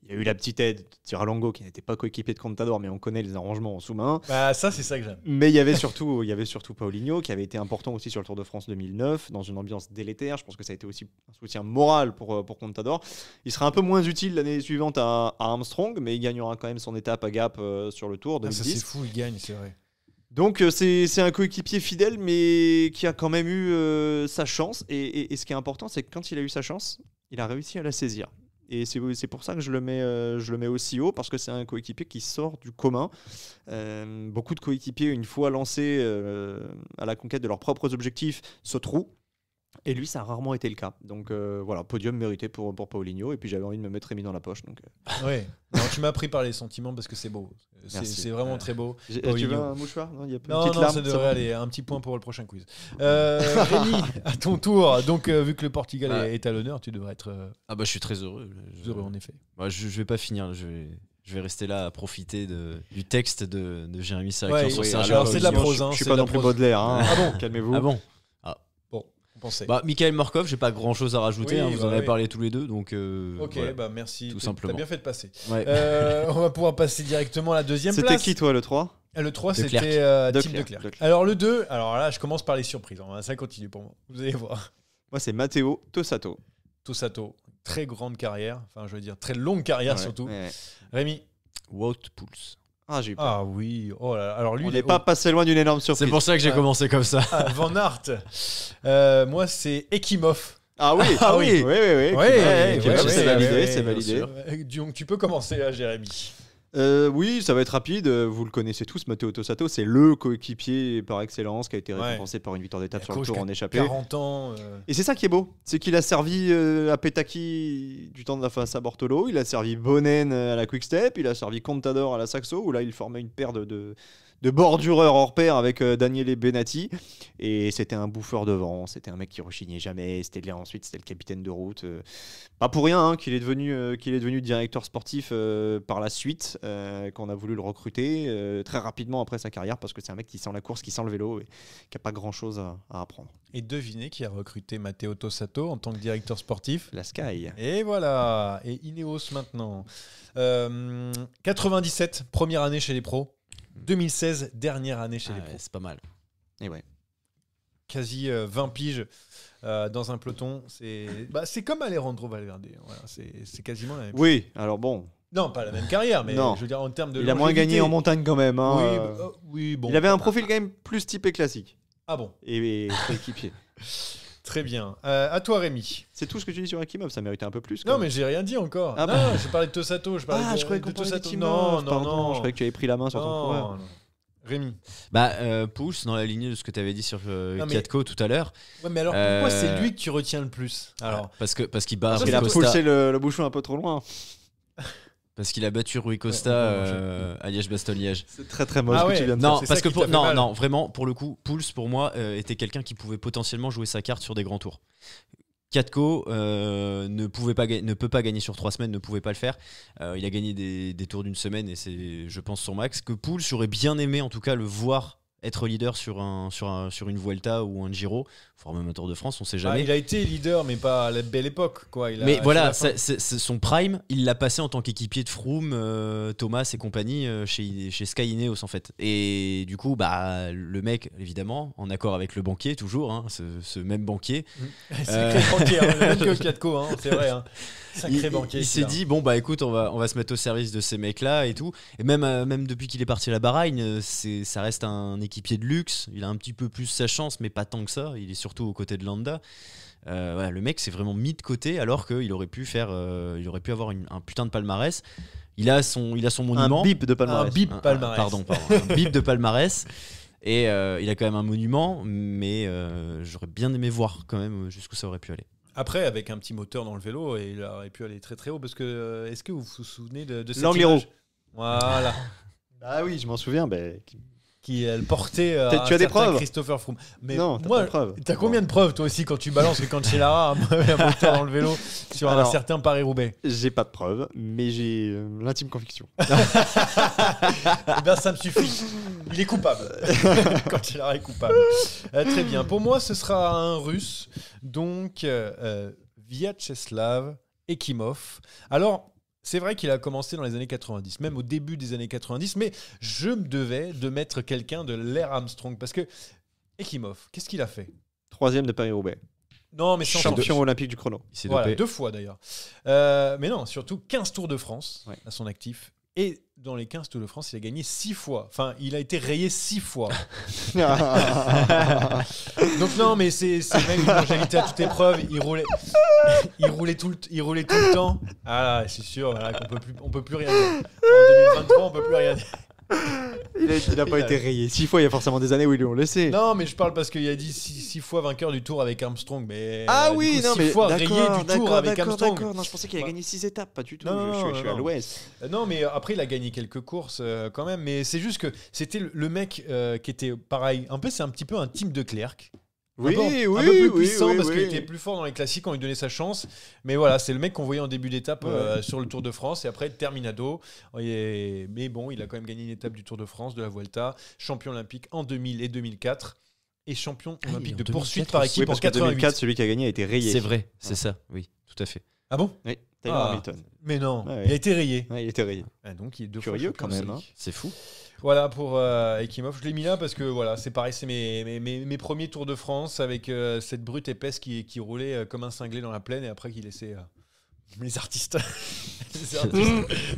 Il y a eu la petite aide de Tiralongo qui n'était pas coéquipier de Contador, mais on connaît les arrangements en sous-main. Bah, ça, c'est ça que j'aime. Mais il y avait surtout Paulinho qui avait été important aussi sur le Tour de France 2009 dans une ambiance délétère. Je pense que ça a été aussi un soutien moral pour Contador. Il sera un peu moins utile l'année suivante à Armstrong, mais il gagnera quand même son étape à Gap sur le Tour 2010. Ça, c'est fou, il gagne, c'est vrai. Donc c'est un coéquipier fidèle, mais qui a quand même eu sa chance. Et ce qui est important, c'est que quand il a eu sa chance, il a réussi à la saisir. Et c'est pour ça que je le mets aussi haut, parce que c'est un coéquipier qui sort du commun. Beaucoup de coéquipiers, une fois lancés à la conquête de leurs propres objectifs, se trouent. Et lui, ça a rarement été le cas. Donc voilà, podium mérité pour Paulinho. Et puis j'avais envie de me mettre Rémi dans la poche. Ouais. Non, tu m'as pris par les sentiments parce que c'est beau. C'est vraiment très beau. Tu veux un mouchoir? Non, ça devrait aller. Un petit point pour le prochain quiz. Rémi, à ton tour. Donc, vu que le Portugal est à l'honneur, tu devrais être. Ah bah, je suis très heureux. Heureux, en effet. Bah, je vais pas finir. Je vais rester là à profiter du texte de Jérémy Sarakian sur oui, Sergio. alors c'est de la prose. Je suis pas non plus Baudelaire. Hein. Ah bon? Calmez-vous. Ah bon? Bah, Mikhail Morkov, j'ai pas grand chose à rajouter, vous en avez parlé tous les deux, donc ok, voilà. bah merci, tout simplement. T'as bien fait de passer. Ouais. On va pouvoir passer directement à la deuxième place. C'était qui toi, le 3? Le 3, De c'était Tim Klerk. de Klerk. Alors le 2, alors là je commence par les surprises, ça continue pour moi, vous allez voir. Moi c'est Matteo Tossato. Tossato, très grande carrière, enfin je veux dire très longue carrière surtout. Ouais. Rémi? Wout Poels. Ah, j'ai eu peur. Ah oui, oh là là. Alors lui, on n'est pas passé loin d'une énorme surprise. C'est pour ça que j'ai commencé comme ça. Van Aert. Moi c'est Ekimov. Ah oui, ah oui, c'est validé. Donc tu peux commencer là, Jérémy. Oui, ça va être rapide. Vous le connaissez tous, Matteo Tossato, c'est le coéquipier par excellence qui a été récompensé par une victoire d'étape sur le Tour en échappée. 40 ans. Et c'est ça qui est beau, c'est qu'il a servi à Petacchi du temps de la face à Bortolo, il a servi Bonen à la Quick Step, il a servi Contador à la Saxo, où là il formait une paire de bordureurs hors pair avec Daniele Benatti, et c'était un bouffeur de vent, c'était un mec qui rechignait jamais, c'était le capitaine de route, pas pour rien qu'il est devenu directeur sportif par la suite, qu'on a voulu le recruter très rapidement après sa carrière, parce que c'est un mec qui sent la course, qui sent le vélo et qui a pas grand chose à apprendre. Et devinez qui a recruté Matteo Tossato en tant que directeur sportif? La Sky. Et voilà, et Ineos maintenant. 97, première année chez les pros. 2016, dernière année chez les pros. C'est pas mal. Et ouais. Quasi 20 piges dans un peloton. C'est comme Alejandro Valverde. Voilà, c'est quasiment la même chose. Oui, alors bon. Non, pas la même carrière, mais je veux dire en termes de il a moins gagné en montagne quand même. Hein. Oui, bon. Il avait un profil quand même plus typé classique. Ah bon? Et équipier. Très bien. À toi, Rémi. C'est tout ce que tu dis sur Ekimov, ça méritait un peu plus. Non, mais j'ai rien dit encore. Ah non, je parlais de Tossato. Je croyais qu'on parlait de Tossato. Non. Je croyais que tu avais pris la main sur ton coureur. Non. Rémi. Poels, dans la lignée de ce que tu avais dit sur Kiatko tout à l'heure. Ouais, mais alors pourquoi c'est lui que tu retiens le plus alors? Parce qu'il bat Rui Costa. Il a poussé le bouchon un peu trop loin. Parce qu'il a battu Rui Costa à Liège-Bastogne-Liège. C'est très très moche ce que tu viens de dire. Non, parce que non, vraiment, pour le coup, Poels, pour moi, était quelqu'un qui pouvait potentiellement jouer sa carte sur des grands tours. Kiatko ne peut pas gagner sur 3 semaines, ne pouvait pas le faire. Il a gagné des tours d'une semaine et c'est, je pense, son max. Que Poels, j'aurais bien aimé en tout cas le voir être leader sur une Vuelta ou un Giro, voire même un Tour de France, on sait jamais. Il a été leader, mais pas à la belle époque, quoi. Mais voilà, c'est son prime, il l'a passé en tant qu'équipier de Froome, Thomas et compagnie chez Sky Ineos en fait. Et du coup, le mec, évidemment, en accord avec le banquier, toujours, hein, ce même banquier. Sacré banquier, même que Kiatko, hein, c'est vrai. Hein. Sacré banquier. Il s'est dit, écoute, on va se mettre au service de ces mecs-là et tout. Et même depuis qu'il est parti à la Bahreïn, ça reste un équipier de luxe. Il a un petit peu plus sa chance, mais pas tant que ça. Il est surtout aux côtés de Landa. Le mec s'est vraiment mis de côté alors qu'il aurait pu avoir un putain de palmarès. Il a son monument. Un bip de palmarès. Un bip palmarès. Pardon. Un bip de palmarès. Et il a quand même un monument, mais j'aurais bien aimé voir quand même jusqu'où ça aurait pu aller. Après, avec un petit moteur dans le vélo, et il aurait pu aller très très haut. Parce que, est-ce que vous vous souvenez de cette Langlero. Voilà. Ah oui, je m'en souviens. Qui elle portait tu as des preuves? Christopher Froome. Mais non, t'as pas de preuves. T'as combien de preuves toi aussi quand tu balances que Cancellara a un moteur dans le vélo sur un certain Paris-Roubaix? J'ai pas de preuves, mais j'ai l'intime conviction. Eh bien, ça me suffit. Il est coupable. Cancellara est coupable. Très bien. Pour moi, ce sera un Russe, donc Vyacheslav Ekimov. Alors, C'est vrai qu'il a commencé dans les années 90, même au début des années 90, mais je me devais de mettre quelqu'un de l'ère Armstrong, parce que Ekimov, qu'est-ce qu'il a fait? 3e de Paris-Roubaix. Non, mais champion olympique du chrono. Il s'est voilà, dopé. 2 fois d'ailleurs. Mais non, surtout 15 Tours de France à son actif. Et dans les 15 Tours de France, il a gagné 6 fois. Enfin, il a été rayé 6 fois. Donc non, mais c'est même une longévité à toute épreuve. Il roulait tout le temps. Ah là, c'est sûr voilà, on peut plus rien dire. En 2023, on peut plus rien dire. Il n'a pas été rayé 6 fois, il y a forcément des années où ils l'ont laissé. Non, mais je parle parce qu'il a dit 6 fois vainqueur du Tour avec Armstrong. Mais oui, du coup, non, 6 mais fois rayé du Tour avec Armstrong. D'accord. Non, je pensais qu'il a gagné 6 étapes, pas du tout. Non, je suis à l'ouest. Non, mais après, il a gagné quelques courses quand même. Mais c'est juste que c'était le mec qui était pareil. C'est un petit peu un Tim de Klerk. Un peu plus puissant parce qu'il était plus fort dans les classiques, on lui donnait sa chance. Mais voilà, c'est le mec qu'on voyait en début d'étape sur le Tour de France et après terminado. Mais bon, il a quand même gagné une étape du Tour de France, de la Vuelta, champion olympique en 2000 et 2004 et champion olympique de poursuite par équipe en 88. 2004, celui qui a gagné a été rayé. C'est vrai, c'est ça, oui, tout à fait. Ah bon? Oui, Taylor Hamilton. Mais non, il a été rayé. Ouais, il était rayé. Donc il est 2 Curieux fois quand même. Hein. C'est fou. Voilà pour Ekimov. Je l'ai mis là parce que voilà, c'est pareil, c'est mes premiers Tours de France avec cette brute épaisse qui roulait comme un cinglé dans la plaine et après qui laissait les artistes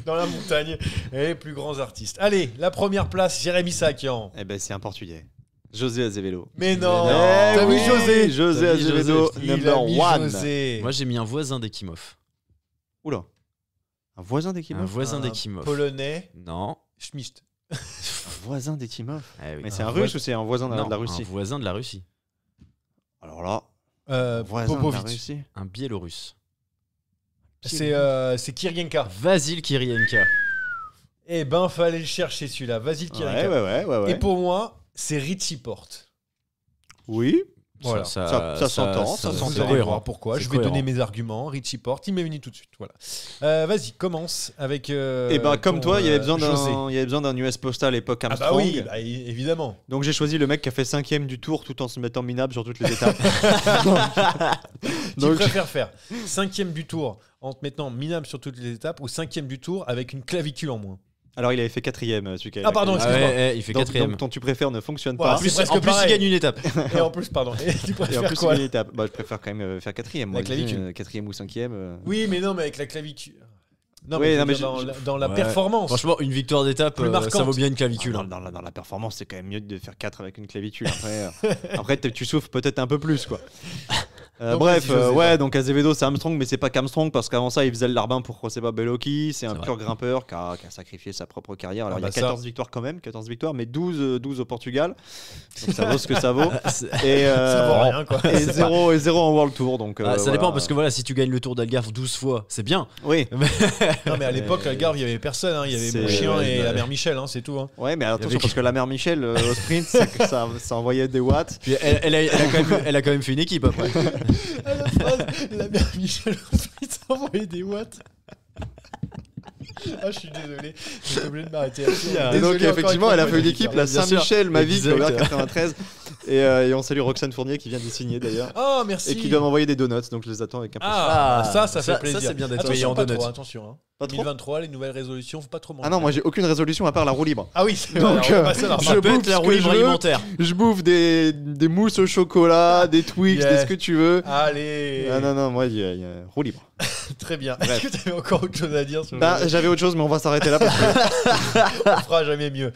dans la montagne et les plus grands artistes. Allez, la première place, Jérémy Sakian. Eh ben c'est un Portugais. José Azevedo. Mais non, t'as mis José. José Azevedo, number 1. Moi j'ai mis un voisin d'Ekimov. Oula. Un voisin d'Ekimov. Un voisin d'Ekimov. Polonais. Non. Schmist. Un voisin d'Ekimov. Mais c'est un russe ou c'est un voisin de la Russie? Un voisin de la Russie. Alors là, voisin de la Russie. Un biélorusse. C'est Kirienka. Vasil Kirienka. Eh ben, fallait le chercher celui-là. Vasil Kirienka. Ouais. Et pour moi, c'est Richie Porte. Oui. Voilà. Ça s'entend. Vous allez voir pourquoi. Je vais donner mes arguments. Richie Porte, il m'est venu tout de suite. Voilà. Vas-y, commence avec. Comme toi, il y avait besoin d'un US Postal époque Armstrong. Ah bah oui, évidemment. Donc j'ai choisi le mec qui a fait 5e du Tour tout en se mettant minable sur toutes les étapes. Tu préfères faire 5e du Tour en te mettant minable sur toutes les étapes ou 5e du Tour avec une clavicule en moins? Alors il avait fait 4e celui qui a pardon, excuse-moi. Il fait 4e. Donc ton tu préfères ne fonctionne voilà, pas. En plus il gagne une étape. Et en plus, pardon. Et tu préfères quoi? Une étape. Je préfère quand même faire 4e. La clavicule. 4e ou 5e. Oui, mais non, mais avec la clavicule. Non, oui, mais dans la performance. Franchement, une victoire d'étape, ça vaut bien une clavicule. Dans la performance, c'est quand même mieux de faire 4 avec une clavicule. Après tu souffres peut-être un peu plus, quoi. Donc Azevedo c'est Armstrong, mais c'est pas qu'Armstrong parce qu'avant ça il faisait le larbin pour Joseba Bellocchi, c'est un pur grimpeur qui a sacrifié sa propre carrière. Alors il y a 14 victoires quand même, 14 victoires, mais 12 au Portugal, donc ça vaut ce que ça vaut. Et ça vaut rien, quoi. Et 0 en World Tour, donc ça dépend parce que voilà, si tu gagnes le Tour d'Algarve 12 fois, c'est bien. Oui. Non mais à l'époque l'Algarve il y avait personne, hein. Il y avait mon chien et la mère Michel, hein, c'est tout. Hein. Ouais, mais attention parce que la mère Michel au sprint ça envoyait des watts. Puis elle a quand même fait une équipe après. À la phrase, la mère Michel a envoyé des watts. Je suis désolé, j'étais obligé de m'arrêter. Et donc effectivement, elle a fait une équipe, la Saint-Michel, ma vie, qui est 93. Et on salue Roxane Fournier qui vient d'y signer d'ailleurs. Oh merci. Et qui doit m'envoyer des donuts, donc je les attends avec impatience. Ça fait plaisir. Ça c'est bien d'être payé en donuts. Attention. 2023, les nouvelles résolutions, faut pas trop manger. Ah non, moi j'ai aucune résolution à part la roue libre. Ah oui, c'est donc je bouffe la roue libre alimentaire. Je bouffe des mousses au chocolat, des Twix, des ce que tu veux. Allez. Non, moi il y a roue libre. Très bien. Est-ce que tu avais encore autre chose à dire sur j'avais autre chose, mais on va s'arrêter là parce que on fera jamais mieux.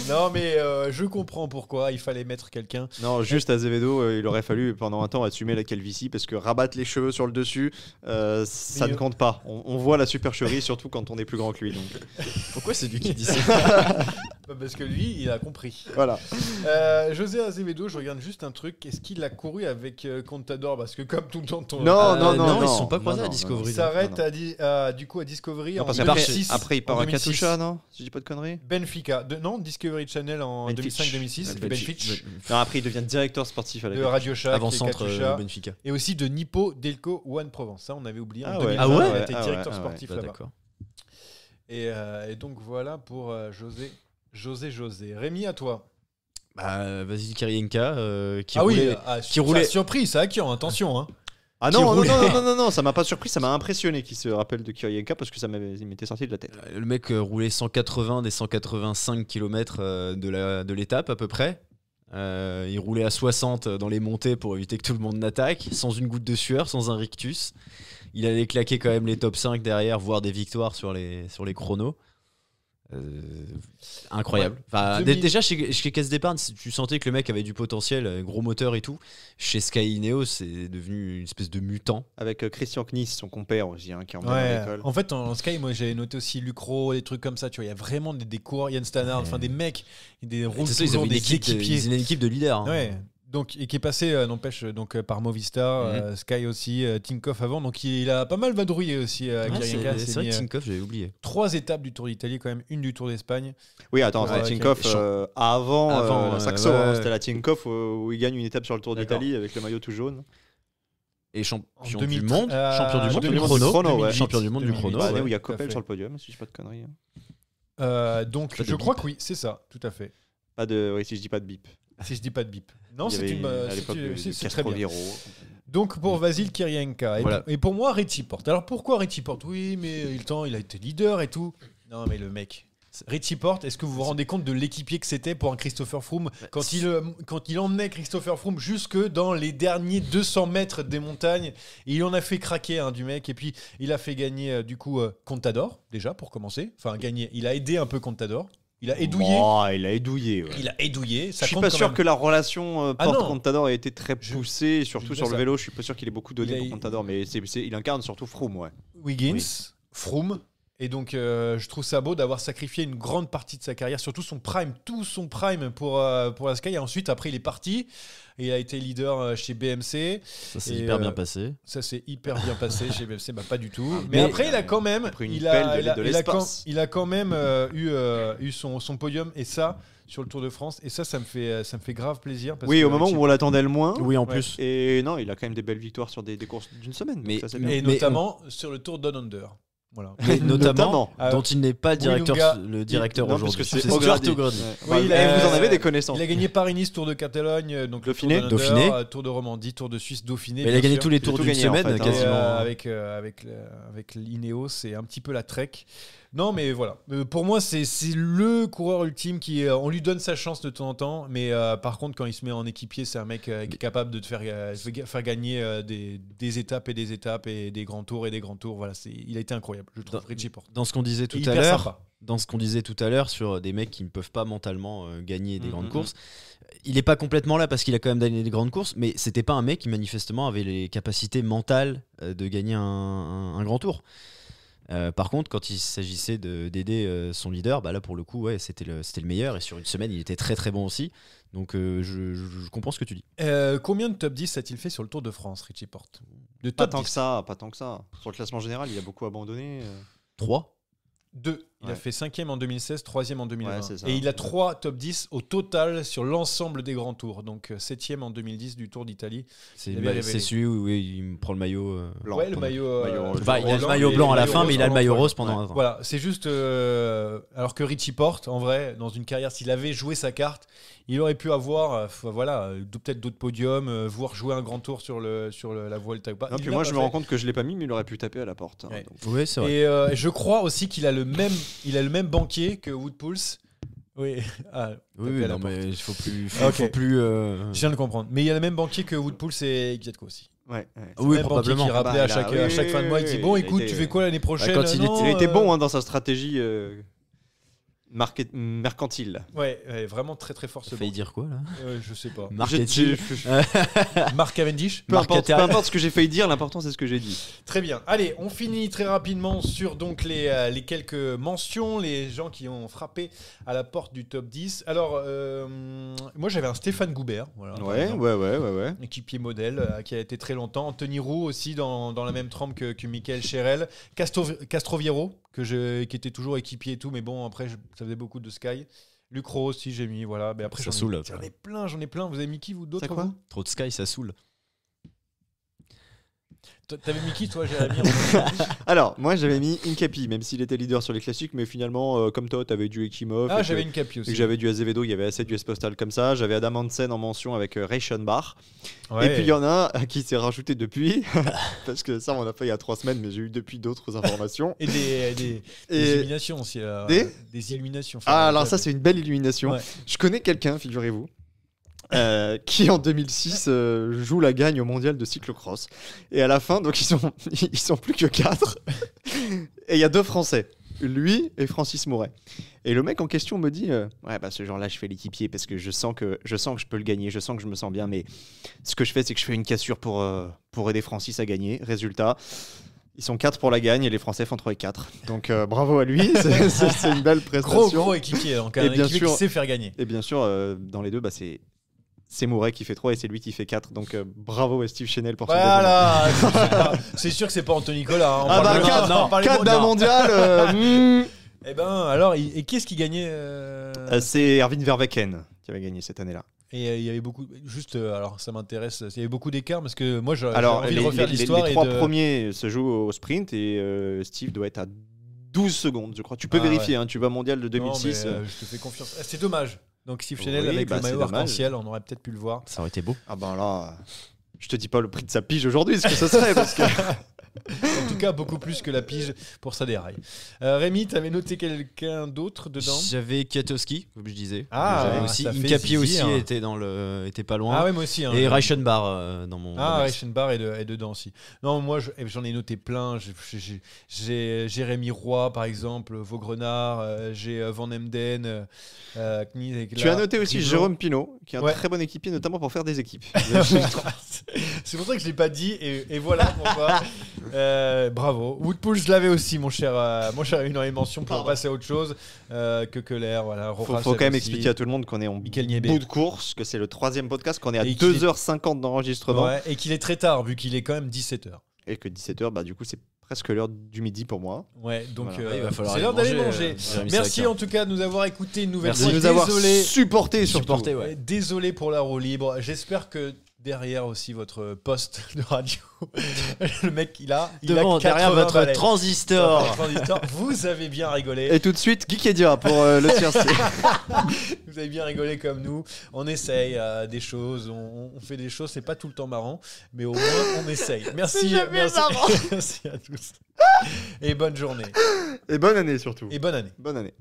Non, mais je comprends pourquoi il fallait mettre quelqu'un. Non, juste Azevedo, il aurait fallu pendant un temps assumer la calvitie parce que rabattre les cheveux sur le dessus, ça ne compte pas. On voit la supercherie surtout quand on est plus grand que lui. Donc. Pourquoi c'est lui qui dit ça? Parce que lui, il a compris. Voilà. José Azevedo, je regarde juste un truc. Est-ce qu'il a couru avec Contador? Parce que comme tout le temps, non, ils se sont pas croisés à Discovery. Il s'arrête à Discovery en 2006. Après, il part à Katusha, non? Si je dis pas de conneries. Benfica. Non, Discovery Channel en 2005-2006. Benfica. Non, après, il devient directeur sportif à la de Radio Shack. Avant-centre Benfica. Et aussi de Nippo Delco One Provence. Ça, on avait oublié. En 2020, il a été directeur sportif là-bas. D'accord. Et donc voilà pour José. Rémi, à toi. Vasil Kirienka qui roulait. Qui roulait. Ça a surpris, ça a qui en attention. Hein. Ah non, ça m'a pas surpris, ça m'a impressionné qu'il se rappelle de Kirienka parce que il m'était sorti de la tête. Le mec roulait 180 des 185 km de l'étape à peu près. Il roulait à 60 dans les montées pour éviter que tout le monde n'attaque, sans une goutte de sueur, sans un rictus. Il allait claquer quand même les top 5 derrière, voire des victoires sur les chronos. Incroyable. Enfin, déjà chez Caisse d'Épargne, tu sentais que le mec avait du potentiel, gros moteur et tout. Chez Sky Ineos, c'est devenu une espèce de mutant. Avec Christian Knies, son compère aussi, qui est en école. En fait, en Sky, moi j'avais noté aussi Lucro, des trucs comme ça. Tu vois, il y a vraiment des coureurs, Yann Stannard, enfin des mecs, des roulent toujours des équipiers. Ils ont une équipe de leaders. Hein. Ouais. Donc, et qui est passé, n'empêche, par Movistar, Sky aussi, Tinkoff avant. Donc, il a pas mal vadrouillé aussi. Kirienka, c'est vrai que Tinkoff, j'avais oublié. 3 étapes du Tour d'Italie, quand même, une du Tour d'Espagne. Oui, attends, Tinkoff avant Saxo, c'était la Tinkoff où il gagne une étape sur le Tour d'Italie avec le maillot tout jaune. Et champion du monde du chrono. Champion du monde du chrono. Où il y a Coppel sur le podium, si je dis pas de conneries. Donc, je crois que oui, c'est ça, tout à fait. Si je dis pas de bip. Si je dis pas de bip. Non, c'est très bien. Viro. Donc pour Vasil Kirienka. Et pour moi, Richie Porte. Alors pourquoi Richie Porte ? Oui, mais il a été leader et tout. Non, mais le mec. Richie Porte, est-ce que vous vous rendez compte de l'équipier que c'était pour un Christopher Froome quand il emmenait Christopher Froome jusque dans les derniers 200 mètres des montagnes, et il en a fait craquer du mec, et puis il a fait gagner du coup Contador déjà pour commencer. Enfin gagner, il a aidé un peu Contador. Il a édouillé. Il a édouillé. Ouais. Il a édouillé. Je suis pas sûr que la relation Porte-Contador ait été très poussée, surtout sur le vélo. Je suis pas sûr qu'il ait beaucoup donné pour Contador, mais il incarne surtout Froome, ouais. Wiggins, Froome. Et donc, je trouve ça beau d'avoir sacrifié une grande partie de sa carrière, surtout tout son prime pour la Sky. Et ensuite, après, il est parti. Et il a été leader chez BMC. Ça s'est hyper bien passé. Ça s'est hyper bien passé chez BMC, pas du tout. Mais après, il a quand même, il a quand même eu son podium et ça sur le Tour de France. Et ça me fait grave plaisir. Parce au moment où on l'attendait le moins. Oui, en plus. Et non, il a quand même des belles victoires sur des courses d'une semaine. Et notamment sur le Tour Down Under. Voilà. Mais notamment dont il n'est pas le directeur aujourd'hui. Parce que c'est Ogurdi. Vous en avez des connaissances. Il a gagné Paris-Nice, Tour de Catalogne, donc Dauphiné, Tour de Romandie, Tour de Suisse, Dauphiné. Mais il a gagné tous les tours d'une semaine quasiment. Avec l'Ineos, c'est un petit peu la trek. Non, mais voilà. Pour moi, c'est le coureur ultime on lui donne sa chance de temps en temps, mais par contre, quand il se met en équipier, c'est un mec qui est capable de te faire gagner des étapes et des étapes et des grands tours et des grands tours. Voilà, il a été incroyable. Je trouve Richie Porte. Dans ce qu'on disait tout à l'heure, sur des mecs qui ne peuvent pas mentalement gagner des grandes courses. Il n'est pas complètement là parce qu'il a quand même gagné des grandes courses, mais c'était pas un mec qui manifestement avait les capacités mentales de gagner un grand tour. Par contre, quand il s'agissait d'aider son leader, là pour le coup, c'était le meilleur. Et sur une semaine, il était très très bon aussi. Donc je comprends ce que tu dis. Combien de top 10 a-t-il fait sur le Tour de France, Richie Porte ? Pas tant que ça. Sur le classement général, il a beaucoup abandonné. 3 2. Il a fait 5e en 2016, 3e en 2020. Ouais, et il a 3 top 10 au total sur l'ensemble des grands tours. Donc 7e en 2010 du Tour d'Italie. C'est celui où il me prend le maillot blanc. Ouais, le maillot il a le maillot blanc à la fin, mais il a le maillot rose pendant un temps. Voilà, c'est juste. Alors que Richie Porte, en vrai, dans une carrière, s'il avait joué sa carte, il aurait pu avoir peut-être d'autres podiums, voire jouer un grand tour sur la Vuelta ou pas. Non, puis moi, je me rends compte que je l'ai pas mis, mais il aurait pu taper à la porte. Ouais. Oui, c'est vrai. Et je crois aussi qu'il a le même banquier que Wout Poels. Oui, non, mais il faut plus. Je viens de comprendre. Mais il y a le même banquier que Wout Poels et Kwiatkowski aussi. Oui, probablement. Qui rappelait à chaque fin de mois, il dit bon, écoute, tu fais quoi l'année prochaine ? Il était bon dans sa stratégie mercantile. Ouais, vraiment très très fort. Ça fait dire quoi là ? Je sais pas. Mark Cavendish. Peu importe ce que j'ai failli dire, l'important c'est ce que j'ai dit. Très bien. Allez, on finit très rapidement sur donc les quelques mentions, les gens qui ont frappé à la porte du top 10. Alors, moi j'avais un Stéphane Goubert. Voilà, ouais. Équipier modèle qui a été très longtemps. Anthony Roux aussi dans la même trempe que Michael Cherel. Castroviero qui était toujours équipier et tout, mais bon après ça faisait beaucoup de Sky. Lucro aussi j'ai mis, voilà. Mais après ça j'en ai plein. Vous avez mis qui vous d'autres ? Trop de Sky, ça saoule. T'avais mis qui, toi, Jérémy? Alors, moi, j'avais mis Incapi, même s'il était leader sur les classiques, mais finalement, comme toi, t'avais du Ekimov. Ah, j'avais Incapi aussi. J'avais du Azevedo, il y avait assez du S-Postal comme ça. J'avais Adam Hansen en mention avec Reichenbach. Ouais. Et puis, il y en a un qui s'est rajouté depuis, parce que ça, on a fait il y a 3 semaines, mais j'ai eu depuis d'autres informations. Et des illuminations aussi. Des illuminations. Ah, alors ça, c'est une belle illumination. Ouais. Je connais quelqu'un, figurez-vous. Qui en 2006 joue la gagne au mondial de cyclocross. Et à la fin, donc ils sont plus que 4. Et il y a 2 Français, lui et Francis Mouret. Et le mec en question me dit ouais, bah ce genre-là, je fais l'équipier parce que je sens que je peux le gagner, je sens que je me sens bien, mais ce que je fais, c'est que je fais une cassure pour aider Francis à gagner. Résultat, ils sont 4 pour la gagne et les Français font 3 et 4. Donc bravo à lui, c'est une belle prestation. Gros équipier, donc un équipier qui sait faire gagner. Et bien sûr, dans les deux, bah, c'est Mouret qui fait 3 et c'est lui qui fait 4. Donc bravo à Steve Chenel pour son développement. C'est sûr que c'est pas Anthony Nicolas. Hein, 4 d'un mondial. Eh ben alors, et qui est-ce qui gagnait C'est Erwin Verwecken qui avait gagné cette année-là. Et il y avait beaucoup, alors ça m'intéresse, il y avait beaucoup d'écart parce que moi j'ai envie de refaire l'histoire. Les 3 premiers se jouent au sprint et Steve doit être à 12 secondes, je crois. Tu peux vérifier, hein, tu vas mondial de 2006. Non, mais, je te fais confiance. C'est dommage. Donc Steve Chenel avec le maillot arc-en-ciel, on aurait peut-être pu le voir. Ça aurait été beau. Ah ben là, je te dis pas le prix de sa pige aujourd'hui, ce que ça serait parce que... En tout cas, beaucoup plus que la pige pour sa déraille. Rémi, t'avais noté quelqu'un d'autre dedans? J'avais Kwiatkowski, comme je disais. J'avais aussi Incapi aussi, était pas loin. Ah ouais, moi aussi. Hein, et Reichenbach dans mon. Reichenbach est dedans aussi. Non, moi j'en ai noté plein. J'ai Jérémy Roy par exemple, Vaugrenard, j'ai Van Emden. Tu as noté aussi Jérôme Pinault, qui est un très bon équipier, notamment pour faire des équipes. C'est pour ça que je l'ai pas dit et voilà pourquoi. Bravo. Woodpool, je l'avais aussi, mon cher une mention pour passer à autre chose que Keller. Voilà. Faut quand même expliquer à tout le monde qu'on est en bout de course, que c'est le 3e podcast, qu'on est à 2h50 d'enregistrement. Ouais, et qu'il est très tard, vu qu'il est quand même 17h. Et que 17h, bah, du coup, c'est presque l'heure du midi pour moi. Ouais, donc il va falloir c'est l'heure d'aller manger. Merci en tout cas de nous avoir écouté une nouvelle fois. Merci de nous avoir supporté. Ouais. Désolé pour la roue libre. J'espère que derrière aussi votre poste de radio, le mec il a derrière votre transistor. Vous avez bien rigolé. Et tout de suite Geekedia pour le tiercé. Vous avez bien rigolé comme nous. On essaye des choses, on fait des choses, c'est pas tout le temps marrant, mais au moins on essaye. Merci à tous. Et bonne journée. Et bonne année surtout. Et bonne année. Bonne année.